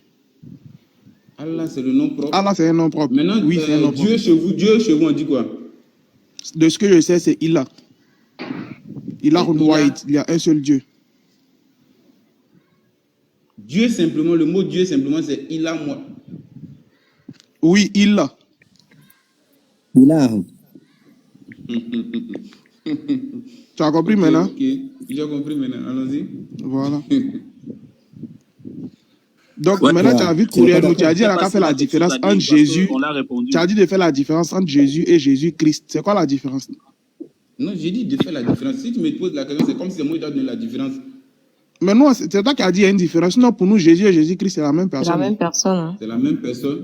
Allah, c'est le nom propre. Allah, c'est un nom propre. Maintenant, oui, c'est un nom propre. Dieu chez vous, on dit quoi? De ce que je sais, c'est Ilah. Il a white, il y a un seul Dieu. Dieu simplement, le mot Dieu simplement, c'est il a moi. Oui, il a. Il a. Tu as compris maintenant? Ok, j'ai compris maintenant. Allons-y. Voilà. Donc maintenant, tu as vu courir, tu as dit qu'elle a fait la différence entre Jésus. Tu as dit de faire la différence entre Jésus et Jésus-Christ. C'est quoi la différence? Non, j'ai dit de faire la différence. Si tu me poses la question, c'est comme si c'est moi qui dois donner la différence. Mais non, c'est toi qui as dit qu'il y a une différence. Non, pour nous, Jésus et Jésus-Christ, c'est la même personne. C'est la même personne. Hein. C'est la même personne.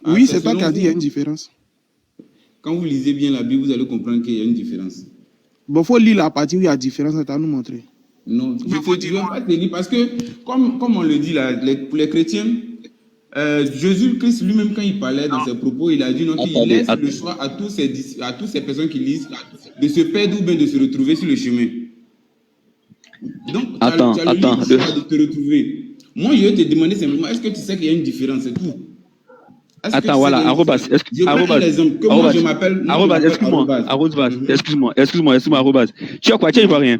Oui, c'est toi qui as dit qu'il y a une différence. Quand vous lisez bien la Bible, vous allez comprendre qu'il y a une différence. Bon, il faut lire la partie où il y a différence, ça t'a nous montrer. Non, je ne vais pas te dire parce que, comme on le dit là, pour les chrétiens, Jésus-Christ lui-même, quand il parlait dans ses propos, il a dit non, qu'il laisse le choix à tous ces personnes qui lisent de se perdre ou bien de se retrouver sur le chemin. Donc, tu as le choix de te retrouver. Moi, je vais te demander simplement, est-ce que tu sais qu'il y a une différence, c'est tout? Attends, voilà, arrobas. Excuse-moi, arrobas. Tu as quoi? Tu es ivoirien?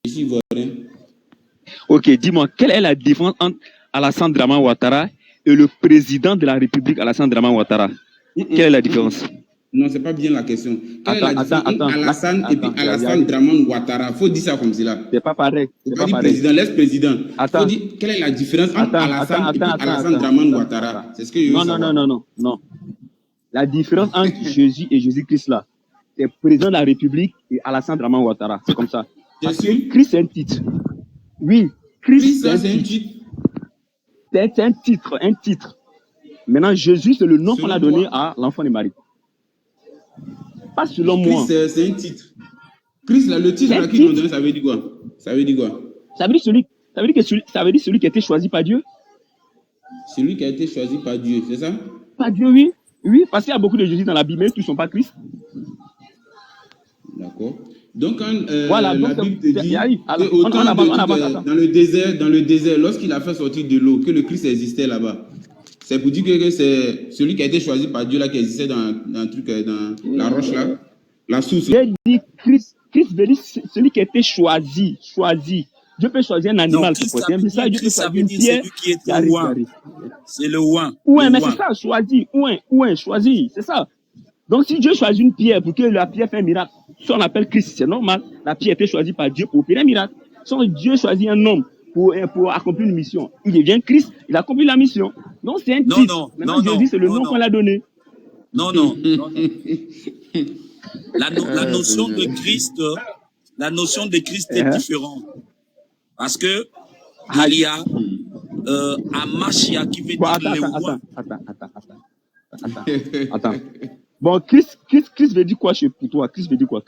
Je suis ivoirien. Ok, dis-moi, quelle est la différence entre Alassane Dramane Ouattara et le président de la République, Alassane Dramane Ouattara? Quelle est la différence? Non, c'est pas bien la question. Quelle est la différence entre Alassane et puis Alassane Dramane Ouattara? Faut dire ça comme cela. C'est pas pareil. C'est pas pareil. Président, l'ex-président. Faut dire quelle est la différence entre Alassane et puis Alassane Dramane Ouattara. C'est ce que je veux savoir. Non. La différence entre Jésus et Jésus-Christ là, c'est président de la République et Alassane Dramane Ouattara. C'est comme ça. Parce que Christ, c'est un titre. Oui, Christ, c'est un titre. C'est un titre. Maintenant, Jésus, c'est le nom qu'on a donné à l'enfant de Marie. Pas selon moi. Christ, c'est un titre. Christ, là, le titre là qu'ils ont donné, ça veut dire quoi? Ça veut dire celui qui a été choisi par Dieu. Celui qui a été choisi par Dieu, c'est ça? Par Dieu, oui. Oui, parce qu'il y a beaucoup de Jésus dans la Bible, mais tous ne sont pas Christ. D'accord. Donc, quand voilà, la Bible te dit dans le désert, lorsqu'il a fait sortir de l'eau, que le Christ existait là-bas, c'est pour dire que c'est celui qui a été choisi par Dieu là, qui existait dans la roche là, la source. J'ai dit Christ veut dire celui qui a été choisi. Dieu peut choisir un animal pour porter un message, Dieu peut choisir une pierre. C'est le ouin. Ouais, mais c'est ça, choisi, c'est ça. Donc, si Dieu choisit une pierre pour que la pierre fasse un miracle, ça on appelle Christ, c'est normal. La pierre a été choisie par Dieu pour opérer un miracle. Si Dieu choisit un homme pour accomplir une mission, il devient Christ, il accomplit la mission. Donc, c'est un titre. Maintenant, Jésus, c'est le nom qu'on l'a donné. Non. La notion de Christ est différente. Parce que il y a Amashia qui veut dire le roi. Attends. Bon, Christ veut dire quoi pour toi? Christ veut dire quoi?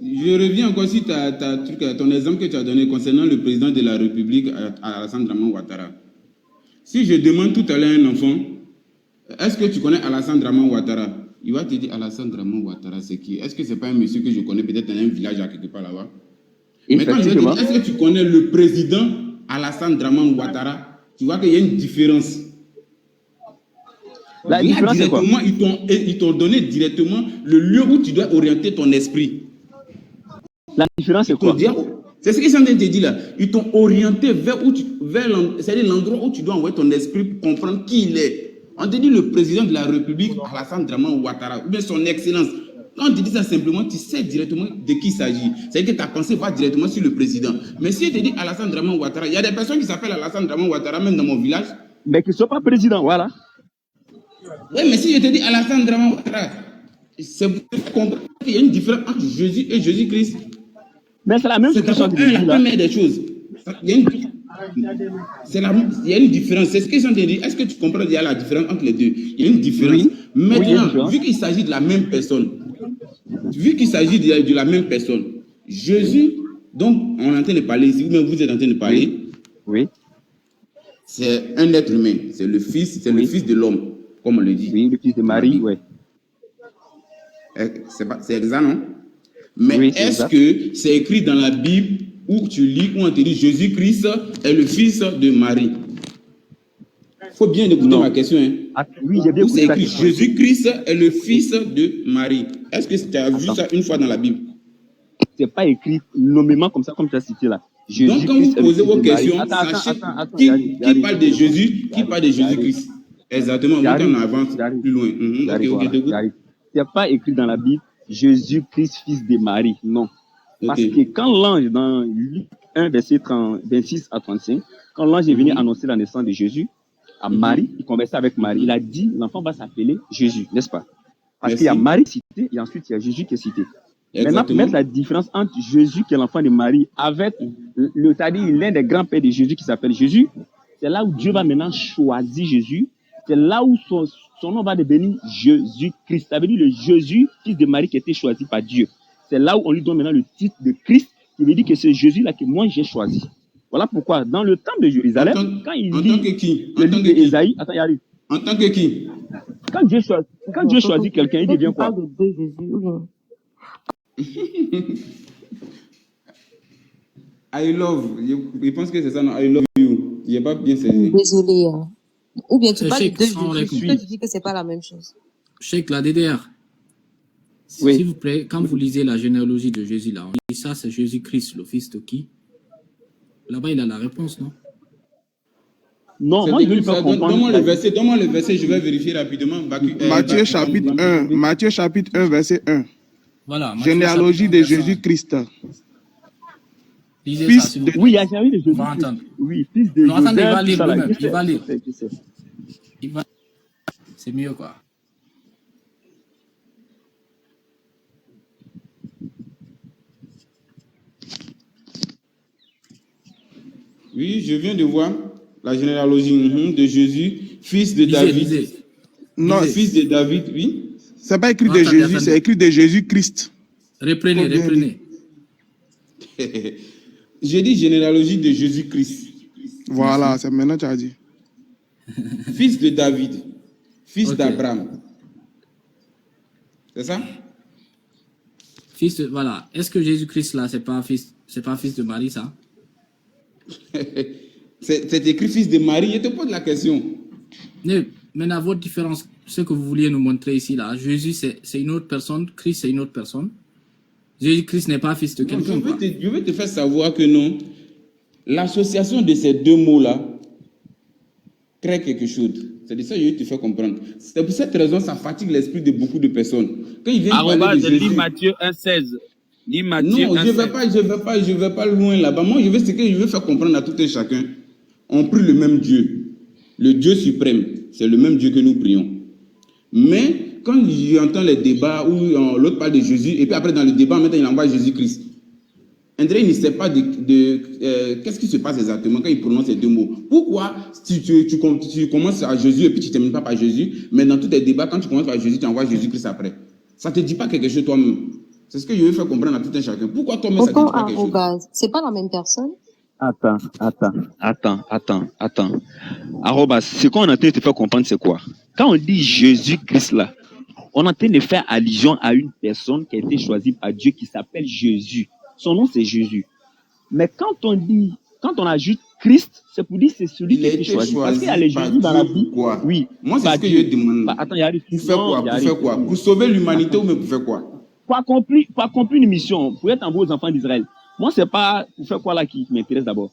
Je reviens encore sur ton exemple que tu as donné concernant le président de la République, Alassane Dramane Ouattara. Si je demande tout à l'heure à un enfant, est-ce que tu connais Alassane Dramane Ouattara? Il va te dire Alassane Dramane Ouattara, c'est qui? Est-ce que c'est pas un monsieur que je connais peut-être dans un village à quelque part là-bas? Mais quand je vais te dire, est-ce que tu connais le président Alassane Dramane Ouattara? Tu vois qu'il y a une différence. La différence, c'est quoi? Ils t'ont donné directement le lieu où tu dois orienter ton esprit. La différence, c'est quoi? C'est ce qu'ils sont en train de te dire là. Ils t'ont orienté c'est-à-dire l'endroit où tu dois envoyer ton esprit pour comprendre qui il est. On te dit le président de la République, Alassane Dramane Ouattara, ou bien son excellence. Quand on te dit ça simplement, tu sais directement de qui il s'agit. C'est-à-dire que ta pensée va directement sur le président. Mais si je te dis Alassane Dramane Ouattara, il y a des personnes qui s'appellent Alassane Dramane Ouattara, même dans mon village. Mais qui ne sont pas présidents, voilà. Oui, mais si je te dis Alassane Dramane Ouattara, c'est pour comprendre qu'il y a une différence entre Jésus et Jésus-Christ. Mais c'est la même chose. C'est la première des choses. Il y a une différence. C'est ce qu'ils sont en train de dire. Est-ce que tu comprends qu'il y a la différence entre les deux? Il y a une différence. Oui. Maintenant, vu qu'il s'agit de la même personne, Jésus, donc on est en train de parler ici, vous êtes en train de parler. Oui. C'est un être humain. C'est le fils de l'homme, comme on le dit. Oui, le fils de Marie, oui. C'est exact, non? Mais oui, est-ce que c'est écrit dans la Bible où tu lis, où on te dit Jésus-Christ est le fils de Marie? Il faut bien écouter ma question. Hein. Oui, j'ai bien écouté. C'est écrit Jésus-Christ est le fils de Marie. Est-ce que tu as vu ça une fois dans la Bible? C'est pas écrit nommément comme ça, comme tu as cité là. Donc, quand vous posez vos questions, sachez qui parle de Jésus, qui parle de Jésus-Christ. Exactement, vous on avance plus loin. C'est pas écrit dans la Bible Jésus-Christ, fils de Marie. Non. Parce que quand l'ange, dans Luc 1, verset 26 à 35, quand l'ange est venu annoncer la naissance de Jésus à Marie, il conversait avec Marie. Il a dit l'enfant va s'appeler Jésus, n'est-ce pas? Parce qu'il y a Marie citée et ensuite il y a Jésus qui est cité. Maintenant, pour mettre la différence entre Jésus, qui est l'enfant de Marie, avec l'un des grands-pères de Jésus qui s'appelle Jésus, c'est là où Dieu va maintenant choisir Jésus. C'est là où son nom va devenir Jésus-Christ. Ça veut dire le Jésus, fils de Marie, qui a été choisi par Dieu. C'est là où on lui donne maintenant le titre de Christ, qui veut dire que c'est Jésus-là que moi j'ai choisi. Voilà pourquoi, dans le temple de Jérusalem, quand il lit le livre d'Ésaïe, attends, il arrive. En tant que qui? Quand Dieu choisit quelqu'un, il devient quoi? I love. Je pense que c'est ça, non? I love you. Je n'ai pas bien saisi. Désolé. Ou bien tu parles de Jésus. Cheikh, Tu dis que c'est pas la même chose. Cheikh, la DDR. Oui. S'il vous plaît, quand vous lisez la généalogie de Jésus, là, on dit ça, c'est Jésus-Christ, le fils de qui? Là-bas, il a la réponse, non? Non, moi, je veux lui faire comprendre. Donne-moi le verset, je vais vérifier rapidement. Matthieu chapitre 1, Matthieu chapitre 1, verset 1. Voilà. Généalogie de Jésus-Christ. Lisez Fils ça, de... Oui, il y a Jésus de Jésus. On va entendre. Oui, fils de Non, attendez, il va Joseph. lire lui-même. Je sais. Il va lire. C'est mieux, quoi. Oui, je viens de voir la généalogie de Jésus, fils de David. Non, fils de David, oui. C'est pas écrit de Jésus, c'est écrit de Jésus-Christ. Reprenez. J'ai dit généalogie de Jésus-Christ. Voilà, c'est maintenant que tu as dit. Fils de David, fils d'Abraham. C'est ça? Voilà. Est-ce que Jésus-Christ, là, c'est pas fils de Marie, ça? C'est écrit fils de Marie. Je te pose la question. Maintenant, votre différence, ce que vous vouliez nous montrer ici, là, Jésus, c'est une autre personne, Christ, c'est une autre personne. Jésus-Christ n'est pas fils de quelqu'un. Je veux te faire savoir que non. L'association de ces deux mots-là crée quelque chose. C'est de ça que je veux te faire comprendre. C'est pour cette raison que ça fatigue l'esprit de beaucoup de personnes. Quand ils viennent parler de Jésus... Matthieu 1,16. Non, je vais pas loin là-bas. Moi, je veux faire comprendre à tout un chacun. On prie le même Dieu. Le Dieu suprême. C'est le même Dieu que nous prions. Mais quand j'entends les débats où l'autre parle de Jésus, et puis après dans le débat, maintenant il envoie Jésus-Christ. André, il ne sait pas qu'est-ce qui se passe exactement quand il prononce ces deux mots. Pourquoi tu commences à Jésus et puis tu ne termines pas par Jésus, mais dans tous tes débats, quand tu commences par Jésus, tu envoies Jésus-Christ après. Ça ne te dit pas quelque chose toi-même. C'est ce que je veux faire comprendre à tout un chacun. Pourquoi toi-même ça ne te dit pas quelque chose? C'est pas la même personne. Attends. Arrobas, ce qu'on est en train de te faire comprendre, c'est quoi? Quand on dit Jésus-Christ là, on est en train de faire allusion à une personne qui a été choisie par Dieu qui s'appelle Jésus. Son nom, c'est Jésus. Mais quand on ajoute Christ, c'est pour dire que c'est celui qui a été choisi. Parce qu'il y a les Jésus dans la Bible. Quoi? Oui. Moi, c'est ce que je demande. Attends, il y a pour faire quoi? Pour sauver l'humanité ou même pour faire quoi? Pour accomplir une mission, pour être en vos enfants d'Israël. Moi, c'est pas pour faire quoi là qui m'intéresse d'abord.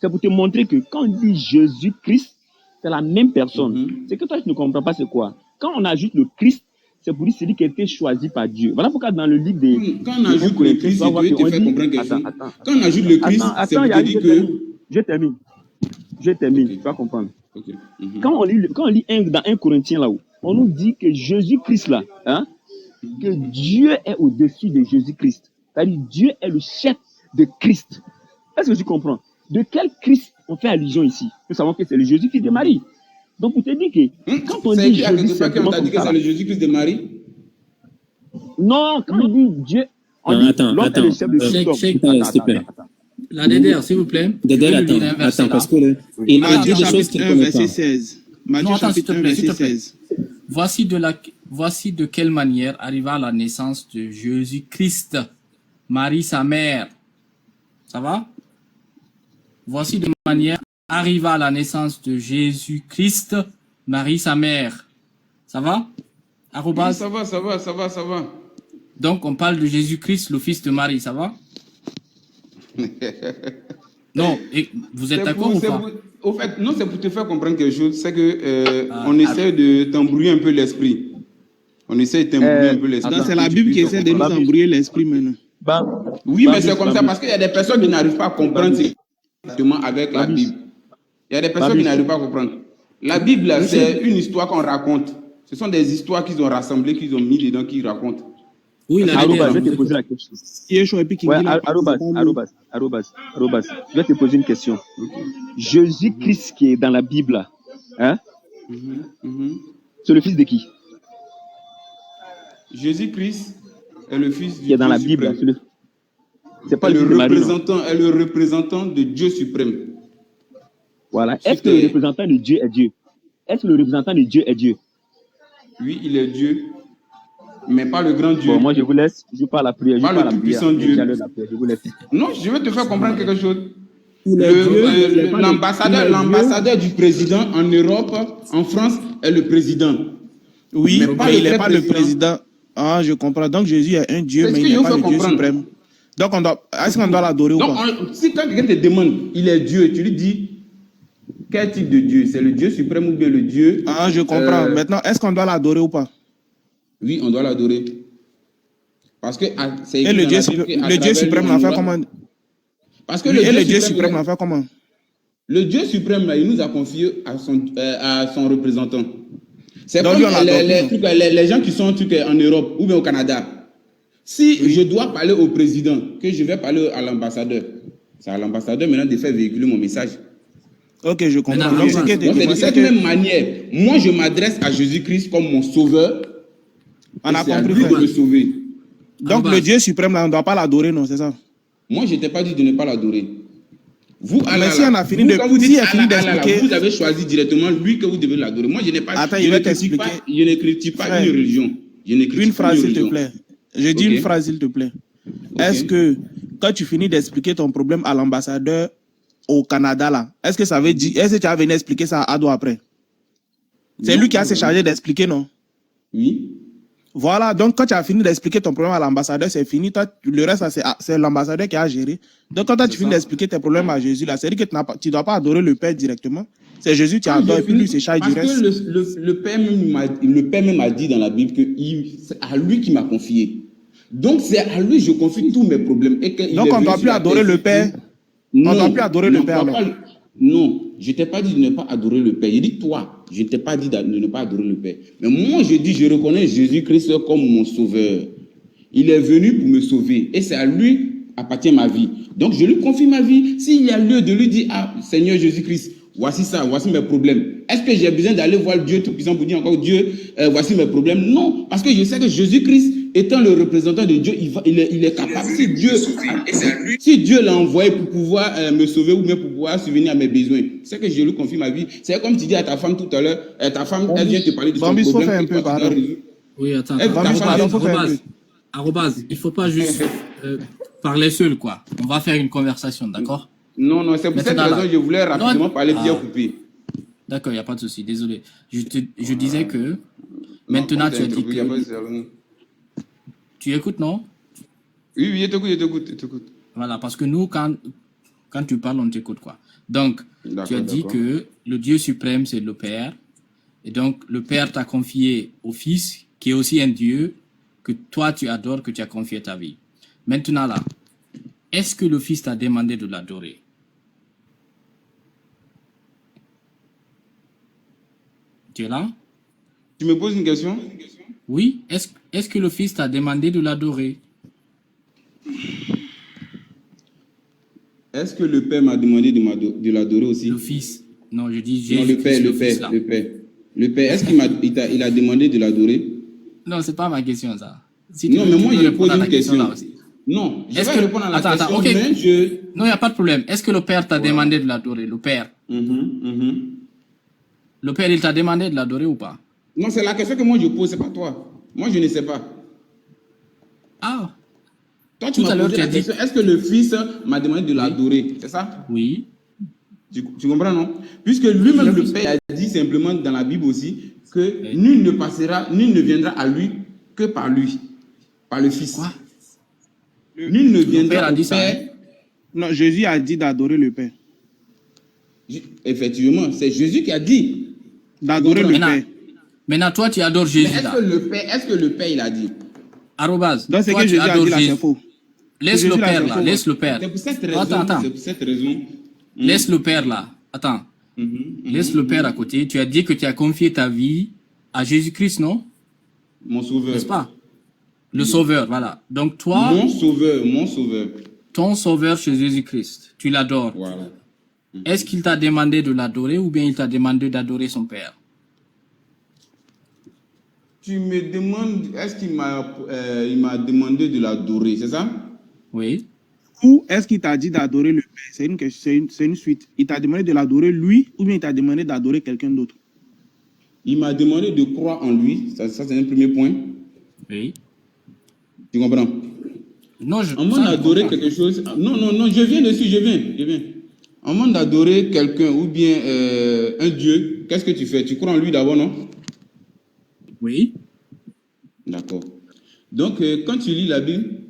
C'est pour te montrer que quand on dit Jésus-Christ, c'est la même personne. C'est que toi, tu ne comprends pas c'est quoi. Quand on ajoute le Christ, c'est pour dire celui qui a été choisi par Dieu. Voilà pourquoi dans le livre des... Quand on ajoute le Christ, c'est pour te faire comprendre quelque chose. Quand on ajoute le Christ, c'est pour te dire que... Je termine, tu vas comprendre. Quand on lit dans 1 Corinthiens là-haut, on nous dit que Jésus-Christ là, que Dieu est au-dessus de Jésus-Christ. C'est-à-dire Dieu est le chef de Christ. Est-ce que tu comprends? De quel Christ on fait allusion ici? Nous savons que c'est le Jésus fils de Marie. Donc pour te dire que quand on dit Jésus, c'est qu'on t'a dit que c'est le Jésus Christ de Marie? Non, quand on dit Dieu, on dit l'homme est le chef de Christ. S'il te plaît. La DDR, s'il vous plaît. DDR, attends, parce que il a dit des choses qu'il connaît pas. Verset 16. Matthieu chapitre 1, verset 16. Voici de quelle manière arriva la naissance de Jésus-Christ, Marie sa mère. Ça va? Voici de manière arriva la naissance de Jésus-Christ, Marie sa mère. Ça va? Arrobas. Ça va. Donc, on parle de Jésus-Christ, le fils de Marie, ça va? Non, et vous êtes d'accord ou pas? Au fait, non, c'est pour te faire comprendre quelque chose. C'est que on essaie de t'embrouiller un peu l'esprit. On essaie de t'embrouiller un peu l'esprit. C'est la Bible qui essaie de nous embrouiller l'esprit maintenant. Oui, mais c'est comme ça parce qu'il y a des personnes qui n'arrivent pas à comprendre exactement avec la Bible. Il y a des personnes qui n'arrivent pas à comprendre. La Bible, c'est une histoire qu'on raconte. Ce sont des histoires qu'ils ont rassemblées, qu'ils ont mis dedans, qu'ils racontent. Oui, Arobas, je vais te poser la question. Ouais, Arobas, je vais te poser une question. Okay. Jésus-Christ qui est dans la Bible, hein? C'est le fils de qui? Jésus-Christ est le fils du qui est dans Dieu la Bible. suprême. C'est pas le représentant, est le représentant de Dieu suprême. Voilà. Est-ce que le représentant de Dieu est Dieu? Est-ce que le représentant de Dieu est Dieu? Oui, il est Dieu, mais pas le grand Dieu. Bon, moi, je vous laisse. Je parle à la prière. Pas le tout-puissant Dieu. Je vous laisse. Non, je vais te faire comprendre quelque chose. L'ambassadeur du président en Europe, en France, est le président. Oui, mais il n'est pas le président. Ah, je comprends. Donc, Jésus est un Dieu, mais il n'est pas le Dieu suprême. Donc, est-ce qu'on doit l'adorer ou pas? Si quand quelqu'un te demande, il est Dieu, tu lui dis, quel type de Dieu? C'est le Dieu suprême ou bien le Dieu? Ah, je comprends. Maintenant, est-ce qu'on doit l'adorer ou pas? Oui, on doit l'adorer. Parce que c'est et le Dieu suprême l'a fait comment? Parce que le Dieu suprême l'a fait comment? Le Dieu suprême, là, il nous a confié à son représentant. C'est comme les gens qui sont en Europe ou bien au Canada. Si je dois parler au président, que je vais parler à l'ambassadeur, c'est à l'ambassadeur maintenant de faire véhiculer mon message. Ok, je comprends. Donc, c'est de cette même manière, moi je m'adresse à Jésus-Christ comme mon sauveur. On a compris. Lui de le sauver. Donc le Dieu suprême, là, on ne doit pas l'adorer, non, c'est ça? Moi, je ne t'ai pas dit de ne pas l'adorer. Vous, si on a fini d'expliquer, vous avez choisi directement lui que vous devez l'adorer. Moi, je n'ai pas. Attends, il va t'expliquer. Je ne critique pas une religion. Une phrase, s'il te plaît. Je dis une phrase, s'il te plaît. Est-ce que quand tu finis d'expliquer ton problème à l'ambassadeur au Canada, là, est-ce que ça veut dire, est-ce que tu as venu expliquer ça à Ado après? C'est lui qui a se chargé d'expliquer, non? Oui. Voilà, donc quand tu as fini d'expliquer ton problème à l'ambassadeur, c'est fini. Toi, le reste, c'est l'ambassadeur qui a géré. Donc quand tu finis d'expliquer tes problèmes à Jésus, là, c'est-dire que tu ne dois pas adorer le Père directement. C'est Jésus qui adore et puis lui, c'est chargé du reste. Parce que le Père même a dit dans la Bible que c'est à lui qui m'a confié. Donc c'est à lui que je confie tous mes problèmes. Donc on ne doit plus adorer le Père. On ne doit plus adorer le Père. Non, je ne t'ai pas dit de ne pas adorer le Père. Il dit toi, je ne t'ai pas dit de ne pas adorer le Père. Mais moi, je reconnais Jésus-Christ comme mon sauveur. Il est venu pour me sauver. Et c'est à lui appartient ma vie. Donc, je lui confie ma vie. S'il y a lieu de lui dire, ah, Seigneur Jésus-Christ, voici ça, voici mes problèmes. Est-ce que j'ai besoin d'aller voir Dieu Tout-Puissant pour dire encore, Dieu, voici mes problèmes? Non, parce que je sais que Jésus-Christ, étant le représentant de Dieu, il est capable. Si Dieu l'a envoyé pour pouvoir me sauver ou bien pour pouvoir subvenir à mes besoins, c'est que je lui confie ma vie. C'est comme tu dis à ta femme tout à l'heure, ta femme, elle vient te parler de son problème. Oui, attends. Arobase, il ne faut pas juste parler seul, quoi. On va faire une conversation, d'accord? Non, c'est pour cette raison que je voulais rapidement parler bien coupé. D'accord, il n'y a pas de souci, désolé. Je disais que maintenant tu as dit que... Tu écoutes, non? Oui, je t'écoute. Voilà, parce que nous, quand tu parles, on t'écoute, quoi. Donc, tu as dit que le Dieu suprême, c'est le Père. Et donc, le Père t'a confié au Fils, qui est aussi un Dieu, que toi, tu adores, que tu as confié ta vie. Maintenant, là, est-ce que le Fils t'a demandé de l'adorer? Tu es là? Tu me poses une question? Oui. Est-ce que le Fils t'a demandé de l'adorer? Est-ce que le Père m'a demandé de l'adorer aussi? Le Fils. Non, je dis Jésus. Non, le Père. Est-ce qu'il a demandé de l'adorer? Non, c'est pas ma question, ça. Non, mais moi, je pose une question. Non, je vais répondre à la question, okay. Mais je... Non, il n'y a pas de problème. Est-ce que le Père t'a demandé de l'adorer? Le Père. Le Père, il t'a demandé de l'adorer ou pas? Non, c'est la question que moi je pose, c'est pas toi. Moi, je ne sais pas. Ah. Toi, tu m'as posé la question, est-ce que le Fils m'a demandé de l'adorer? C'est ça? Oui. Tu comprends, non? Puisque lui-même, le Père, a dit simplement dans la Bible aussi que nul ne viendra à lui que par lui. par le Fils. Quoi? Nul ne viendra au Père. Non, Jésus a dit d'adorer le Père. Effectivement, c'est Jésus qui a dit d'adorer le Père. Maintenant, toi, tu adores Jésus. Est-ce que le Père, il a dit? Arrobase. Donc, c'est que Jésus a dit là, c'est faux. Laisse le Père là, laisse le Père. C'est pour cette raison. Attends. C'est pour cette raison. Laisse le Père là. Attends. Laisse le Père à côté. Tu as dit que tu as confié ta vie à Jésus-Christ, non? Mon sauveur. N'est-ce pas? Le sauveur, voilà. Donc toi... Mon sauveur. Ton sauveur chez Jésus-Christ. Tu l'adores. Voilà. Est-ce qu'il t'a demandé de l'adorer ou bien il t'a demandé d'adorer son Père? Tu me demandes, est-ce qu'il m'a demandé de l'adorer, c'est ça? Oui. Ou est-ce qu'il t'a dit d'adorer le Père? C'est une suite. Il t'a demandé de l'adorer lui ou bien il t'a demandé d'adorer quelqu'un d'autre? Il m'a demandé de croire en lui. Ça c'est un premier point. Oui. Tu comprends? Non, en moins d'adorer quelque chose. Non, je viens dessus, je viens. En moins d'adorer quelqu'un ou bien un Dieu, qu'est-ce que tu fais? Tu crois en lui d'abord, non? Oui. D'accord. Donc, quand tu lis la Bible,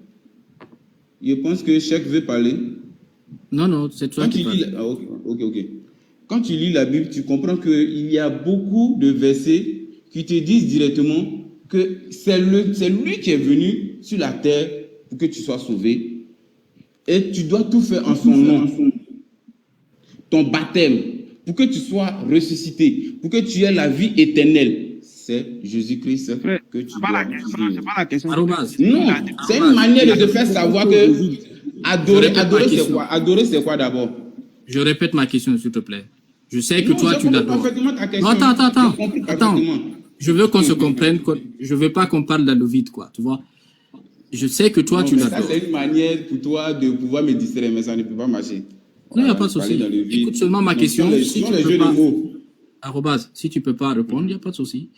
je pense que Cheikh veut parler. Non, c'est toi qui parles. Ok. Quand tu lis la Bible, tu comprends qu'il y a beaucoup de versets qui te disent directement que c'est lui qui est venu sur la terre pour que tu sois sauvé. Et tu dois tout faire en son nom. Ton baptême, pour que tu sois ressuscité, pour que tu aies la vie éternelle. C'est Jésus-Christ que tu dois suivre. C'est pas la question. Non, c'est une manière de te faire savoir que adorer c'est quoi? Adorer, c'est quoi d'abord? Je répète ma question, s'il te plaît. Je sais que toi, tu l'adores. Non, attends. Je veux qu'on se comprenne. Je veux pas qu'on parle dans le vide, quoi. Tu vois? Je sais que toi, tu l'adores. Ça, c'est une manière pour toi de pouvoir me distraire, mais ça ne peut pas marcher. Non, il n'y a pas de souci. Écoute seulement ma question. Si tu peux pas répondre, il n'y a pas de souci.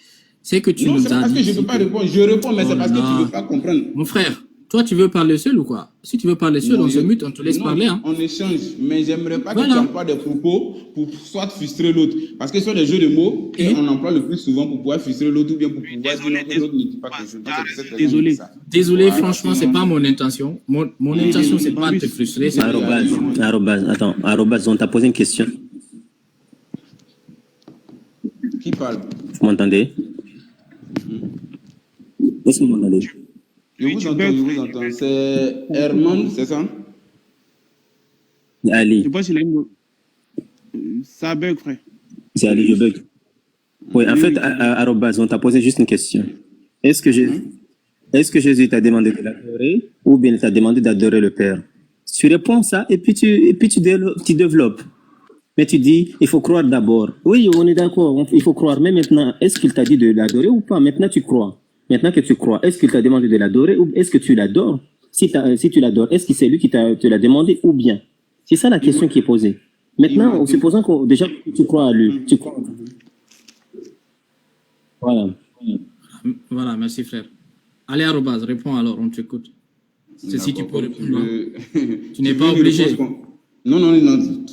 C'est que tu nous as dit... parce que je ne peux pas répondre. Je réponds, mais c'est parce que tu ne veux pas comprendre. Mon frère, toi, tu veux parler seul ou quoi? Si tu veux parler seul, on se mute, on te laisse parler. Hein. On échange, mais j'aimerais pas que tu emploies des propos pour soit frustrer l'autre. Parce que ce sont des jeux de mots qu'on emploie le plus souvent pour pouvoir frustrer l'autre ou bien pour pouvoir dire que l'autre ne dit pas quelque chose. Désolé, franchement, c'est pas mon intention. Mon intention, c'est pas de te frustrer. Arrobase, on t'a posé une question. Qui parle? Vous m'entendez? Est-ce que vous m'entendez? Je vous entends. C'est Herman, c'est ça? Ali. Je pense qu'il a une... Ça bug, frère. C'est Ali, je bug. Oui, en fait, Arobase, on t'a posé juste une question. Est-ce que Jésus t'a demandé de l'adorer ou bien il t'a demandé d'adorer le Père? Tu réponds ça et puis tu développes. Mais tu dis, il faut croire d'abord. Oui, on est d'accord, il faut croire. Mais maintenant, est-ce qu'il t'a dit de l'adorer ou pas? Maintenant, tu crois. Maintenant que tu crois, est-ce qu'il t'a demandé de l'adorer ou est-ce que tu l'adores? Si tu l'adores, est-ce que c'est lui qui te l'a demandé ou bien? C'est ça la question qui est posée. Maintenant, en supposant que déjà tu crois à lui, tu crois. Voilà, merci frère. Allez, Arobase, réponds alors, on t'écoute. C'est si tu peux répondre. Tu n'es pas obligé. Non,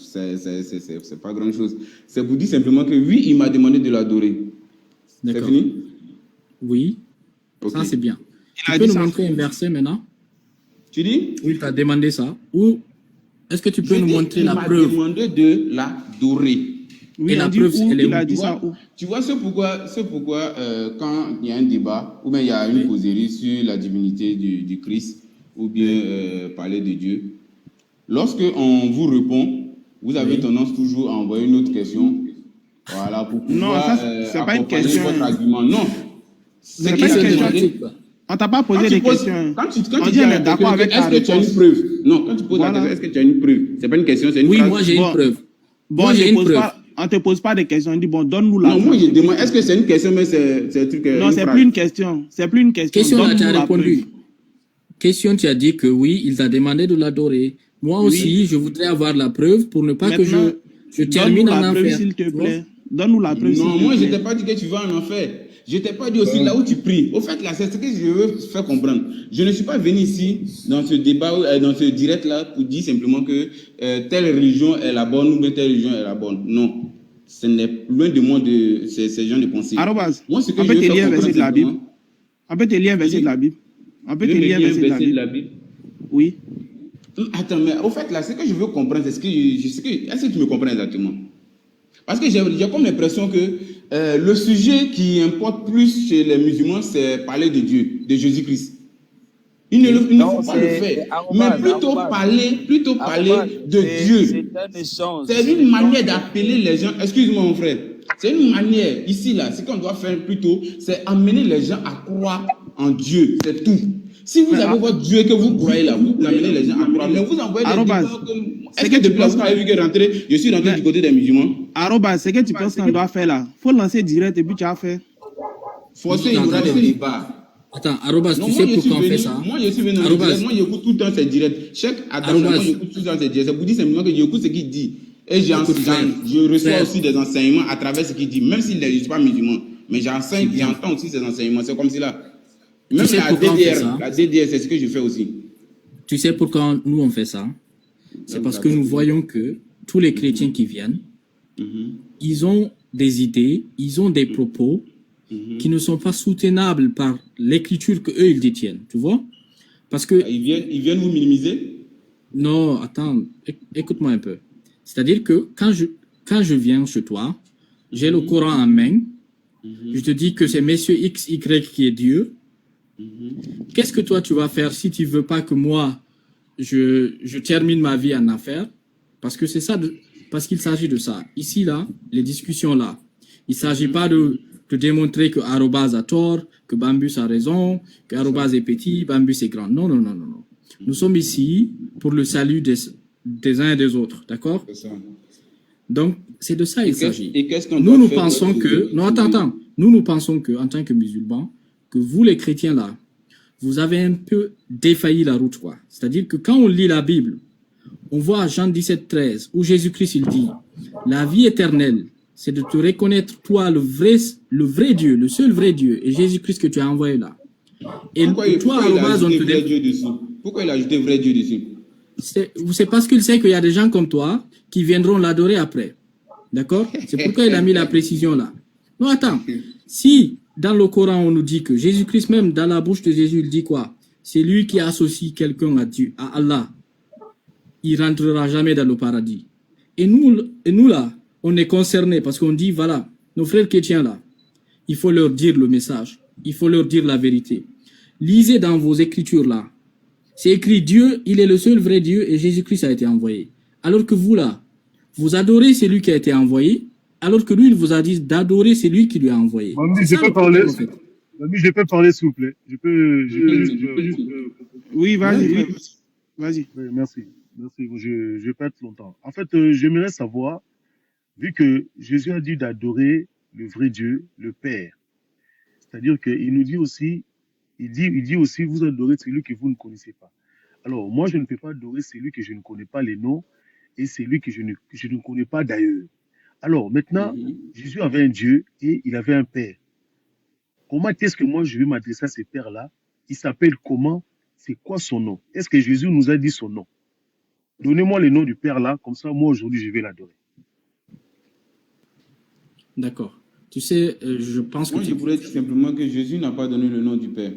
c'est pas grand-chose. C'est pour dire simplement que oui, il m'a demandé de l'adorer. C'est fini? Oui. Okay. Ça, c'est bien. Tu peux nous montrer un verset maintenant? Tu dis? Oui, il t'a demandé ça. Ou est-ce que tu peux nous montrer la preuve? Il m'a demandé de l'adorer. Oui, et la preuve, elle est où? Tu vois, c'est pourquoi quand il y a un débat, ou bien il y a une causerie sur la divinité du Christ, ou bien parler de Dieu, lorsque on vous répond, vous avez tendance toujours à envoyer une autre question. Voilà, pour pouvoir c'est pas une question. Votre argument. Non. C'est pas une question. On t'a pas posé des questions. Quand tu dis est d'accord avec est-ce que tu as une preuve? Non, quand tu poses la question, est-ce que tu as une preuve? C'est pas une question, c'est une phrase. Oui, moi j'ai une preuve. Bon, on te pose pas de questions. On dit, bon, donne-nous la preuve. Non, moi je demande, est-ce que c'est une question, mais c'est un truc. Non, c'est plus une question. C'est plus une question. Question, là, tu as répondu. Question, tu as dit que oui, il t'a demandé de l'adorer. Moi aussi, je voudrais avoir la preuve pour ne pas que je termine en enfer. S'il te plaît. Donne-nous la preuve. Non, moi je t'ai pas dit que tu vas en enfer. Je t'ai pas dit aussi là où tu pries. Au fait, là, c'est ce que je veux faire comprendre. Je ne suis pas venu ici, dans ce débat, dans ce direct-là, pour dire simplement que telle religion est la bonne ou telle religion est la bonne. Non. Ce n'est loin de moi de ces gens de pensée. Arobase, moi, ce que on peut te lire un verset de la Bible. On peut te lire un verset de la Bible. On peut te lire un verset de la Bible. Oui. Attends, mais au fait, là, ce que je veux comprendre, c'est est-ce que tu me comprends exactement? Parce que j'ai comme l'impression que le sujet qui importe plus chez les musulmans, c'est parler de Dieu, de Jésus-Christ. Il ne faut pas le faire, mais plutôt parler de Dieu. C'est une manière d'appeler les gens. Excuse-moi, mon frère. C'est une manière, ici, là, ce qu'on doit faire plutôt, c'est amener les gens à croire en Dieu. C'est tout. Si vous avez votre Dieu que vous croyez là, vous amenez les gens à croire. Mais vous envoyez des gens comme... Est-ce que depuis lorsqu'on a vu que rentrer, je suis rentré du côté des musulmans? C'est que tu penses qu'on doit faire là. Il faut lancer direct et puis tu as fait. Forcer, il y aura des débats. Attends, Arobas, tu sais pourquoi on fait ça? Moi, je suis venu en direct. Moi, j'écoute tout le temps, c'est direct. Chaque Adam, moi, j'écoute tout le temps, c'est direct. Ça vous dit simplement que j'écoute ce qu'il dit. Et je reçois aussi des enseignements à travers ce qu'il dit. Même s'il ne suis pas musulman. Mais j'entends aussi ces enseignements. C'est comme si là. Même la DDR, c'est ce que je fais aussi. Tu sais pourquoi nous, on fait ça? C'est parce que nous voyons que tous les chrétiens qui viennent, ils ont des idées, ils ont des propos qui ne sont pas soutenables par l'écriture qu'eux, ils détiennent. Tu vois? Parce que... Ils viennent vous minimiser? Non, attends, écoute-moi un peu. C'est-à-dire que quand je viens chez toi, j'ai le Coran en main, je te dis que c'est Monsieur X, Y qui est Dieu. Qu'est-ce que toi tu vas faire si tu veux pas que moi je termine ma vie en affaires? Parce que c'est ça, parce qu'il s'agit de ça. Ici là, les discussions là, il s'agit pas de démontrer que Arobase a tort, que Bambus a raison, que Arobase est petit, Bambus est grand. Non. Nous sommes ici pour le salut des uns et des autres, d'accord? Donc c'est de ça il s'agit. Nous pensons que nous pensons que en tant que musulmans, que vous les chrétiens là, vous avez un peu défailli la route, quoi. C'est-à-dire que quand on lit la Bible, on voit Jean 17:13 où Jésus-Christ il dit la vie éternelle, c'est de te reconnaître toi le vrai Dieu, le seul vrai Dieu, et Jésus-Christ que tu as envoyé là. Et pourquoi il a ajouté vrai Dieu dessus? C'est parce qu'il sait qu'il y a des gens comme toi qui viendront l'adorer après. D'accord? C'est pourquoi il a mis la précision là. Non, attends. Si dans le Coran, on nous dit que Jésus-Christ, même dans la bouche de Jésus, il dit quoi? C'est lui qui associe quelqu'un à Dieu, à Allah. Il rentrera jamais dans le paradis. Et nous là, on est concernés parce qu'on dit, voilà, nos frères chrétiens là, il faut leur dire le message. Il faut leur dire la vérité. Lisez dans vos écritures là. C'est écrit Dieu, il est le seul vrai Dieu et Jésus-Christ a été envoyé. Alors que vous là, vous adorez celui qui a été envoyé, alors que lui, il vous a dit d'adorer celui qui lui a envoyé. Mamie, je peux parler, s'il vous plaît. Je peux juste... Oui, vas-y. Oui, merci. Je vais pas être longtemps. En fait, j'aimerais savoir, vu que Jésus a dit d'adorer le vrai Dieu, le Père, c'est-à-dire qu'il nous dit aussi, il dit aussi, vous adorez celui que vous ne connaissez pas. Alors, moi, je ne peux pas adorer celui que je ne connais pas les noms et celui que je ne connais pas d'ailleurs. Alors, maintenant, Jésus avait un Dieu et il avait un Père. Comment est-ce que moi, je vais m'adresser à ce Père-là? Il s'appelle comment? C'est quoi son nom? Est-ce que Jésus nous a dit son nom? Donnez-moi le nom du Père-là, comme ça, moi, aujourd'hui, je vais l'adorer. D'accord. Tu sais, je pense que... Moi, je pourrais dire simplement que Jésus n'a pas donné le nom du Père.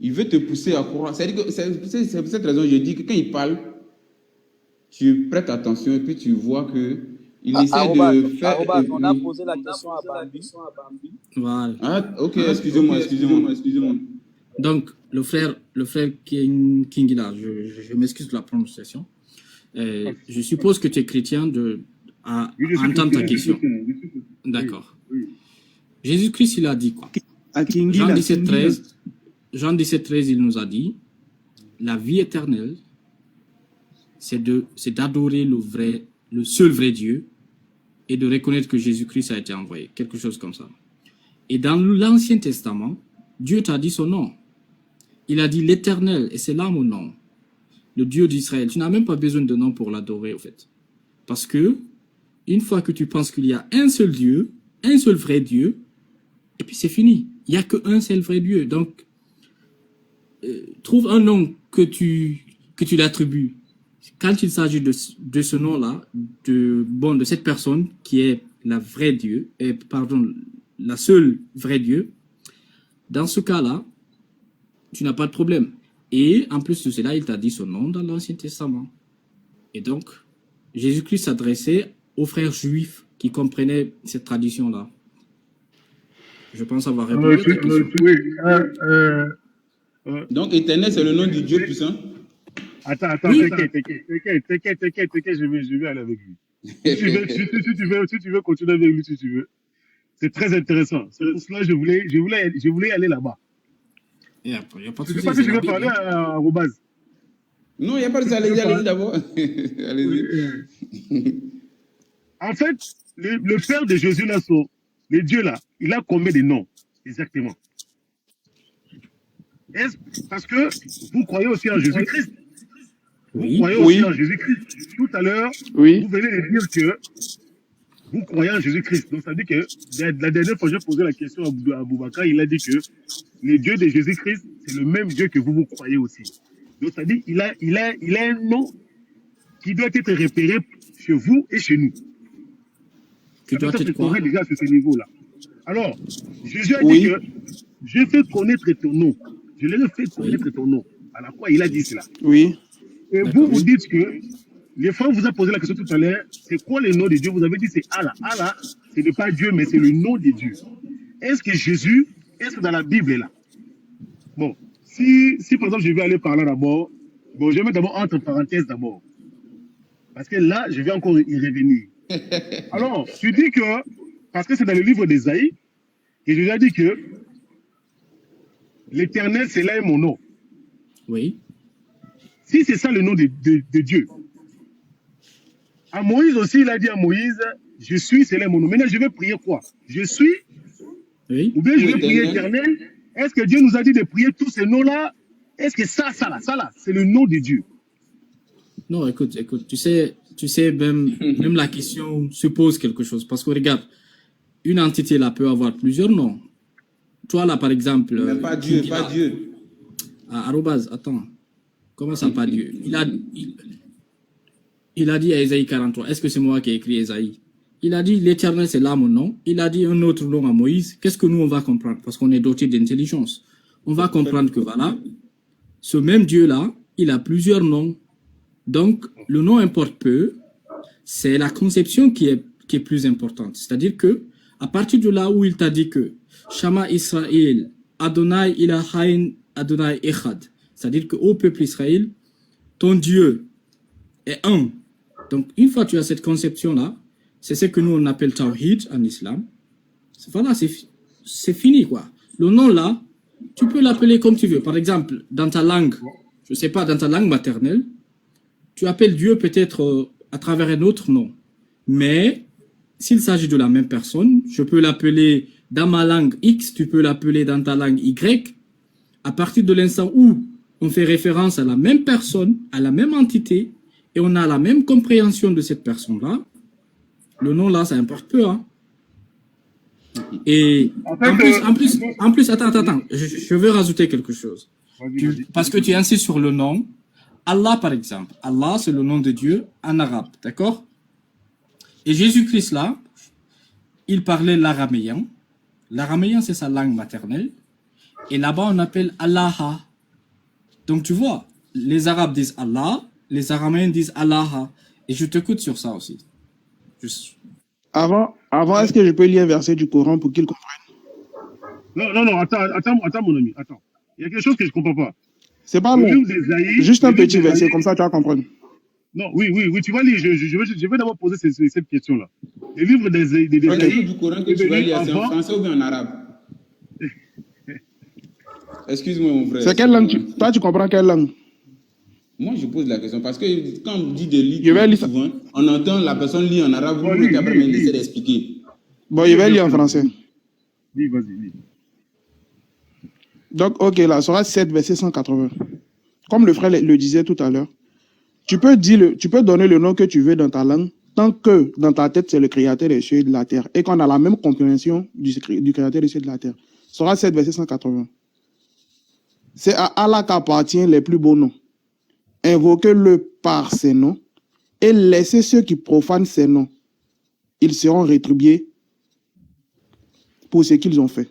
Il veut te pousser à croire. C'est pour cette raison que je dis que quand il parle, tu prêtes attention et puis tu vois que il essaie de faire... on a posé la question à Bambi. Voilà. Ah, ok, excusez-moi. Donc, le frère King là, je m'excuse de la prononciation. Je suppose que tu es chrétien à entendre ta question. D'accord. Jésus-Christ, il a dit quoi? Jean 17:13, il nous a dit, la vie éternelle, c'est d'adorer le seul vrai Dieu et de reconnaître que Jésus-Christ a été envoyé. Quelque chose comme ça. Et dans l'Ancien Testament, Dieu t'a dit son nom. Il a dit l'Éternel, et c'est là mon nom. Le Dieu d'Israël. Tu n'as même pas besoin de nom pour l'adorer, au fait. Parce que, une fois que tu penses qu'il y a un seul Dieu, un seul vrai Dieu, et puis c'est fini. Il n'y a qu'un seul vrai Dieu. Donc, trouve un nom que tu l'attribues. Quand il s'agit de ce nom-là, de cette personne qui est la seule vraie Dieu, dans ce cas-là, tu n'as pas de problème. Et en plus de cela, il t'a dit son nom dans l'Ancien Testament. Et donc, Jésus-Christ s'adressait aux frères juifs qui comprenaient cette tradition-là. Je pense avoir répondu à ta question. Donc, Éternel, c'est le nom du Dieu puissant. Attends, Oui. t'inquiète, je vais aller avec lui. Si tu veux continuer avec lui, si tu veux. C'est très intéressant. C'est pour cela que je voulais aller là-bas. Il n'y a pas de Je ne sais souci, pas si c'est je la vais Bible, parler hein. à Robaz. Non, il n'y a pas de ça. Allez-y d'abord. Allez-y. En fait, le père de Jésus, là, le Dieu là, il a combien de noms? Exactement. Parce que vous croyez aussi en Jésus-Christ. Vous croyez aussi en Jésus-Christ. Tout à l'heure, vous venez de dire que vous croyez en Jésus-Christ. Donc, ça dit que la dernière fois, j'ai posé la question à Boubacar, il a dit que le Dieu de Jésus-Christ, c'est le même Dieu que vous croyez aussi. Donc, ça dit qu'il a un nom qui doit être repéré chez vous et chez nous. Qui doit être quoi? Déjà sur ce niveau-là. Alors, Jésus a dit que je fais connaître ton nom. Je leur ai fait connaître ton nom. À la fois, il a dit cela. Oui. Et vous dites que, les fois où vous avez posé la question tout à l'heure, c'est quoi le nom de Dieu? Vous avez dit c'est Allah. Allah, ce n'est pas Dieu, mais c'est le nom de Dieu. Est-ce que Jésus, est-ce que dans la Bible est là? Bon, si par exemple je vais aller par là d'abord, bon, je vais mettre d'abord entre parenthèses d'abord. Parce que là, je vais encore y revenir. Alors, tu dis que, parce que c'est dans le livre d'Ésaïe, et Jésus a dit que l'Éternel, c'est là mon nom. Oui. Si c'est ça le nom de Dieu. À Moïse aussi, il a dit à Moïse, je suis, c'est là mon nom. Maintenant, je vais prier quoi? Je suis, ou bien je vais prier Éternel. Est-ce que Dieu nous a dit de prier tous ces noms-là? Est-ce que ça là, c'est le nom de Dieu? Non, écoute, tu sais, même la question suppose quelque chose. Parce que regarde, une entité là peut avoir plusieurs noms. Toi là, par exemple. Mais pas Dieu, pas Dieu. Arobase, attends. Comment ça, pas Dieu? Il a dit à Ésaïe 43, est-ce que c'est moi qui ai écrit Ésaïe? Il a dit, l'Éternel, c'est là mon nom. Il a dit un autre nom à Moïse. Qu'est-ce que nous, on va comprendre? Parce qu'on est doté d'intelligence. On va comprendre que voilà, ce même Dieu-là, il a plusieurs noms. Donc, le nom importe peu. C'est la conception qui est plus importante. C'est-à-dire que, à partir de là où il t'a dit que Shama Israël, Adonai Ilahain, Adonai Echad. C'est-à-dire que, ô peuple Israël, ton Dieu est un. Donc, une fois que tu as cette conception-là, c'est ce que nous on appelle Tawhid en islam. Voilà, c'est fini, quoi. Le nom là, tu peux l'appeler comme tu veux. Par exemple, dans ta langue, je sais pas, dans ta langue maternelle, tu appelles Dieu peut-être à travers un autre nom. Mais, s'il s'agit de la même personne, je peux l'appeler dans ma langue X, tu peux l'appeler dans ta langue Y. À partir de l'instant où on fait référence à la même personne, à la même entité, et on a la même compréhension de cette personne-là, le nom là, ça importe peu, hein. Et en plus, attends, je veux rajouter quelque chose. Parce que tu insistes sur le nom. Allah, par exemple. Allah, c'est le nom de Dieu en arabe, d'accord? Et Jésus-Christ, là, il parlait l'araméen. L'araméen, c'est sa langue maternelle. Et là-bas, on appelle Allah. Donc, tu vois, les Arabes disent Allah, les Araméens disent Allah. Et je t'écoute sur ça aussi. Avant, est-ce que je peux lire un verset du Coran pour qu'il comprenne? Non, attends, mon ami, attends. Il y a quelque chose que je ne comprends pas. C'est pas long. Juste un petit verset, comme ça tu vas comprendre. Non, oui, tu vas lire. Je vais d'abord poser cette question-là. Le livre des livre du Coran que tu vas lire, c'est en français ou bien en arabe? Excuse-moi, mon frère. C'est quelle langue toi, tu comprends quelle langue? Moi, je pose la question parce que quand on dit de lire souvent, on entend la personne lire en arabe, vous qui après essayer d'expliquer. Bon, je vais lire en français. Oui, vas-y. Donc, ok, là, sera 7, verset 180. Comme le frère le disait tout à l'heure, tu peux donner le nom que tu veux dans ta langue, tant que dans ta tête, c'est le créateur des cieux et de la terre, et qu'on a la même compréhension du créateur des cieux et de la terre. Sera 7, verset 180. C'est à Allah qu'appartiennent les plus beaux noms. Invoquez-le par ses noms et laissez ceux qui profanent ses noms. Ils seront rétribués pour ce qu'ils ont fait.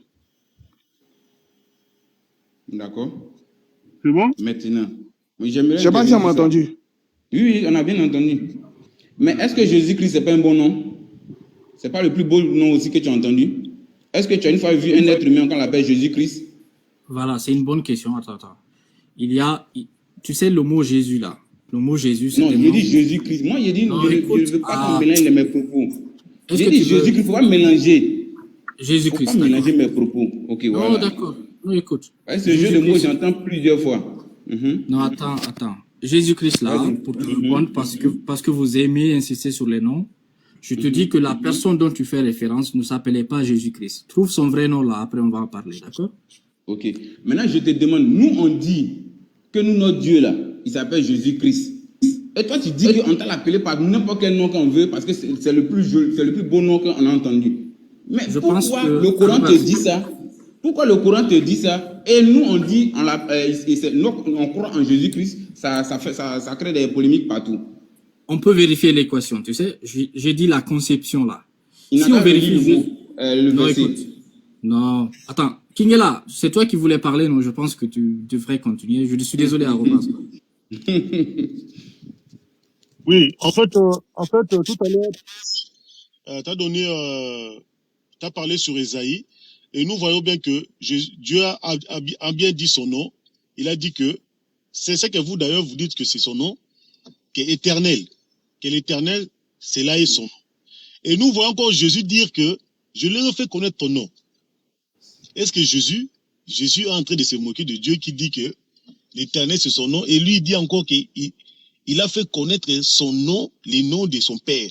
D'accord. C'est bon? Maintenant. Oui, j'aimerais. Je sais pas si on m'a entendu. Oui, on a bien entendu. Mais est-ce que Jésus-Christ, c'est pas un bon nom? C'est pas le plus beau nom aussi que tu as entendu? Est-ce que tu as une fois vu un être humain qu'on l'appelle Jésus-Christ? Voilà, c'est une bonne question. Attends. Tu sais le mot Jésus là. Le mot Jésus, c'est. Non, j'ai dit Jésus-Christ. Moi, j'ai dit, je ne veux pas qu'on mélange mes propos. J'ai dit Jésus-Christ, il ne faut pas mélanger. Jésus-Christ. Il ne faut pas mélanger mes propos. Ok, voilà. Non, d'accord. Non, écoute. Ce jeu de mots, j'entends plusieurs fois. Non, attends. Jésus-Christ là, pour te répondre, parce que vous aimez insister sur les noms, je te dis que la personne dont tu fais référence ne s'appelait pas Jésus-Christ. Trouve son vrai nom là, après on va en parler, d'accord? Ok. Maintenant, je te demande, nous on dit que notre Dieu là, il s'appelle Jésus-Christ. Et toi, tu dis qu'on t'a appelé par n'importe quel nom qu'on veut parce que c'est le plus joli, c'est le plus beau nom qu'on a entendu. Mais pourquoi le Coran te dit ça? Pourquoi le Coran te dit ça? Et nous, on dit, on croit en Jésus-Christ, ça crée des polémiques partout. On peut vérifier l'équation, tu sais. J'ai dit la conception là. Si on vérifie le verset. Écoute. Non, attends. Kingela, c'est toi qui voulais parler, non? Je pense que tu devrais continuer. Je suis désolé à Romain. Oui, en fait, tout à l'heure, tu as parlé sur Ésaïe, et nous voyons bien que Dieu a bien dit son nom. Il a dit que c'est ce que vous, d'ailleurs, vous dites que c'est son nom, qui est éternel. Que l'éternel, c'est là et son nom. Et nous voyons encore Jésus dire que je leur ai fait connaître ton nom. Est-ce que Jésus est en train de se moquer de Dieu qui dit que l'éternel, c'est son nom, et lui, il dit encore qu'il a fait connaître son nom, les noms de son Père.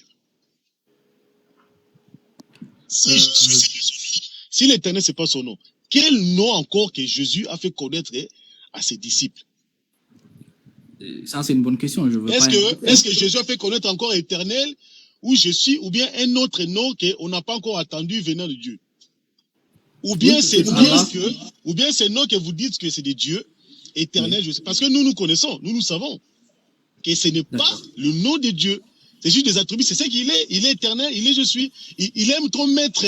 Si l'éternel, c'est pas son nom, quel nom encore que Jésus a fait connaître à ses disciples? Ça, c'est une bonne question. Est-ce que Jésus a fait connaître encore éternel, ou je suis, ou bien un autre nom qu'on n'a pas encore attendu venant de Dieu? Ou bien c'est nom que vous dites que c'est des dieux éternels, je sais. Parce que nous connaissons, nous savons que ce n'est pas le nom de Dieu. C'est juste des attributs. C'est ça qu'il est. Il est éternel, il est je suis. Il aime trop mettre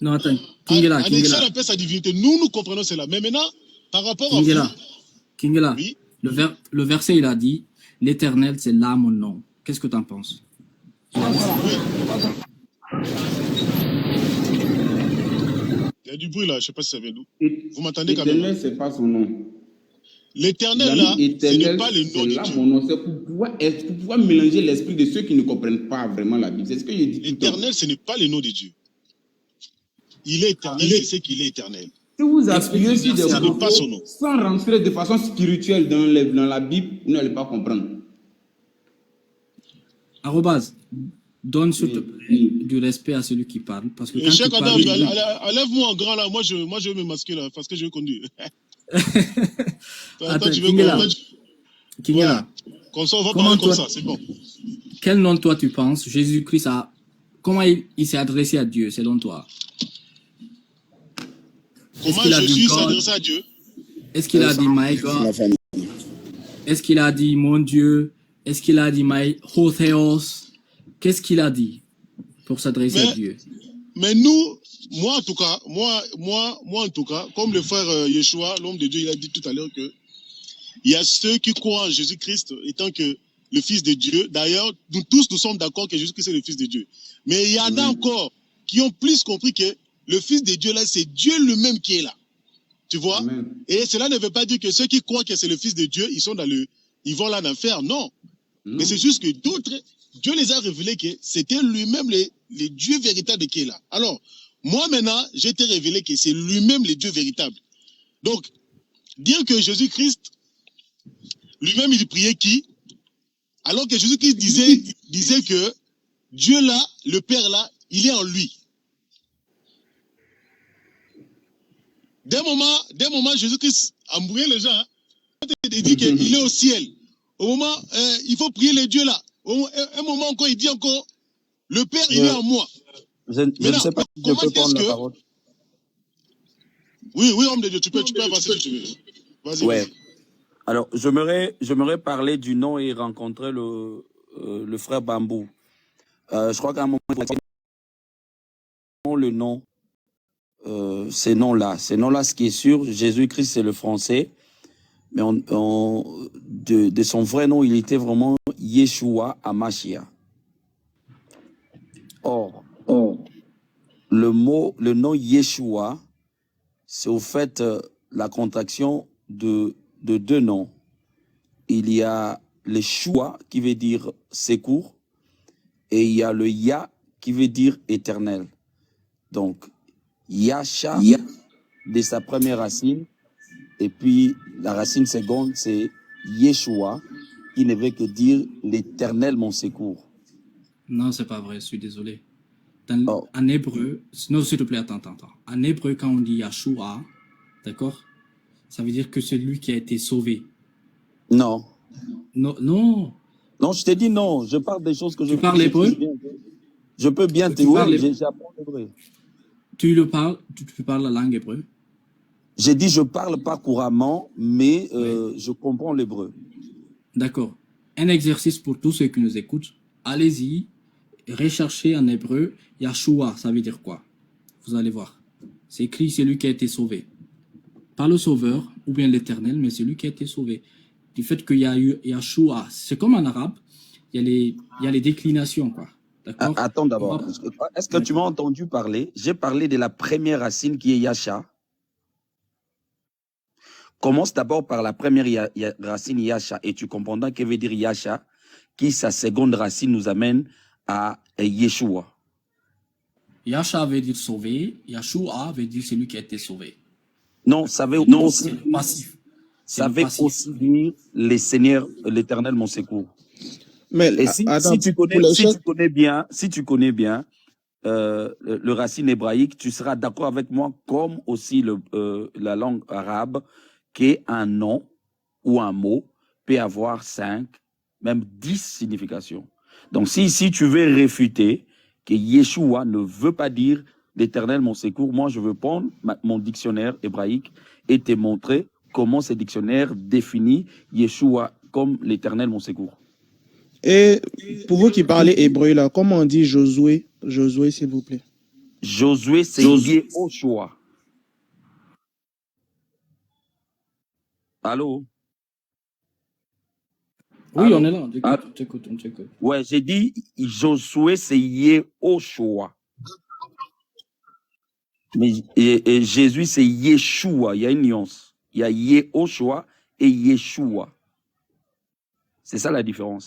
non, attends. Kingela. Un peu sa divinité. Nous comprenons cela. Mais maintenant, par rapport à vous... Kingela, oui? Le verset, il a dit, l'éternel, c'est là mon nom. Qu'est-ce que tu en penses? Il y a du bruit là, je ne sais pas si ça vient d'où. Vous m'entendez quand même? L'éternel, ce n'est pas son nom. L'éternel là, ce n'est pas le nom de Dieu. C'est pour pouvoir mélanger l'esprit de ceux qui ne comprennent pas vraiment la Bible. C'est ce que je dis. L'éternel, ce n'est pas le nom de Dieu. Il est éternel, c'est ce qu'il est éternel. Si vous appuyez sur des mots sans rentrer de façon spirituelle dans la Bible, vous n'allez pas comprendre. Arrobase, donne s'il te plaît du respect à celui qui parle. Parce que Cheikh Adam, enlève-moi en grand là, moi je vais me masquer là, parce que je vais conduire. Attends, Kingela. Comme ça, on va parler comme ça, c'est bon. Quel nom toi tu penses Jésus-Christ a... Comment il s'est adressé à Dieu, selon toi? Comment Jésus s'est adressé à Dieu? Est-ce qu'il a dit my God? Est-ce qu'il a dit mon Dieu? Est-ce qu'il a dit my Hotheos? Qu'est-ce qu'il a dit pour s'adresser à Dieu? Mais nous, moi en tout cas, comme le frère Yeshua, l'homme de Dieu, il a dit tout à l'heure que il y a ceux qui croient en Jésus-Christ étant que le Fils de Dieu. D'ailleurs, nous tous, nous sommes d'accord que Jésus-Christ est le Fils de Dieu. Mais il y en a encore qui ont plus compris que le Fils de Dieu, là, c'est Dieu lui-même qui est là. Tu vois? Amen. Et cela ne veut pas dire que ceux qui croient que c'est le Fils de Dieu, ils vont là en enfer. Non. Mais c'est juste que d'autres, Dieu les a révélés que c'était lui-même le Dieu véritable qui est là. Alors, moi maintenant, j'ai été révélé que c'est lui-même le Dieu véritable. Donc, dire que Jésus-Christ, lui-même, il priait qui? Alors que Jésus-Christ disait que Dieu là, le Père là, il est en lui. D'un moment, Jésus-Christ a embrouillé les gens. Il dit qu'il est au ciel. Au moment, il faut prier les dieux là. Un moment encore, il dit encore, le Père, il est en moi. Je ne sais pas si je peux prendre la parole. Oui, homme de Dieu, tu peux avancer si tu veux. Vas-y. Ouais. Alors, j'aimerais parler du nom et rencontrer le frère Bambou. Je crois qu'à un moment, le nom, ces noms-là, ce qui est sûr, Jésus-Christ, c'est le français. Mais de son vrai nom, il était vraiment Yeshua Hamashia. Or, le nom Yeshua, c'est au fait la contraction de deux noms. Il y a le Shua qui veut dire secours et il y a le Ya qui veut dire éternel. Donc, Yasha de sa première racine et puis la racine seconde c'est Yeshua qui ne veut que dire l'éternel mon secours. Non, c'est pas vrai, je suis désolé. En hébreu, non, s'il te plaît, attends. En hébreu, quand on dit Yeshua, d'accord, ça veut dire que c'est lui qui a été sauvé. Non. Non, je t'ai dit non, je parle des choses que je... Tu parles hébreu? Je peux bien te dire, j'apprends l'hébreu. Tu parles la langue hébreu? J'ai dit je parle pas couramment, mais je comprends l'hébreu. D'accord. Un exercice pour tous ceux qui nous écoutent. Allez-y, recherchez en hébreu Yeshua, ça veut dire quoi? Vous allez voir. C'est écrit, c'est lui qui a été sauvé. Pas le sauveur, ou bien l'éternel, mais c'est lui qui a été sauvé. Du fait qu'il y a eu Yeshua, c'est comme en arabe, il y a les déclinations, quoi. D'accord? Attends d'abord. Est-ce que tu m'as entendu parler? J'ai parlé de la première racine qui est Yasha. Commence d'abord par la première racine Yasha et tu comprendras que veut dire Yasha, qui sa seconde racine nous amène à Yeshua. Yasha veut dire sauvé, Yeshua veut dire celui qui a été sauvé. Non, ça veut aussi, passif. Ça veut aussi dire le Seigneur, l'Éternel mon secours. Mais et si tu connais bien le racine hébraïque, tu seras d'accord avec moi, comme aussi la langue arabe, qu'un nom ou un mot peut avoir 5, même 10 significations. Donc si tu veux réfuter que Yeshua ne veut pas dire l'Éternel mon secours, moi je veux prendre mon dictionnaire hébraïque et te montrer comment ce dictionnaire définit Yeshua comme l'Éternel mon secours. Et pour vous qui parlez hébreu, là, comment on dit Josué? Josué, s'il vous plaît. Josué, c'est Yehoshua. Allô? Oui, on est là, on t'écoute. Ouais, j'ai dit Josué, c'est Yehoshua. Mais et Jésus, c'est Yeshua. Il y a une nuance. Il y a Yehoshua et Yeshua. C'est ça la différence.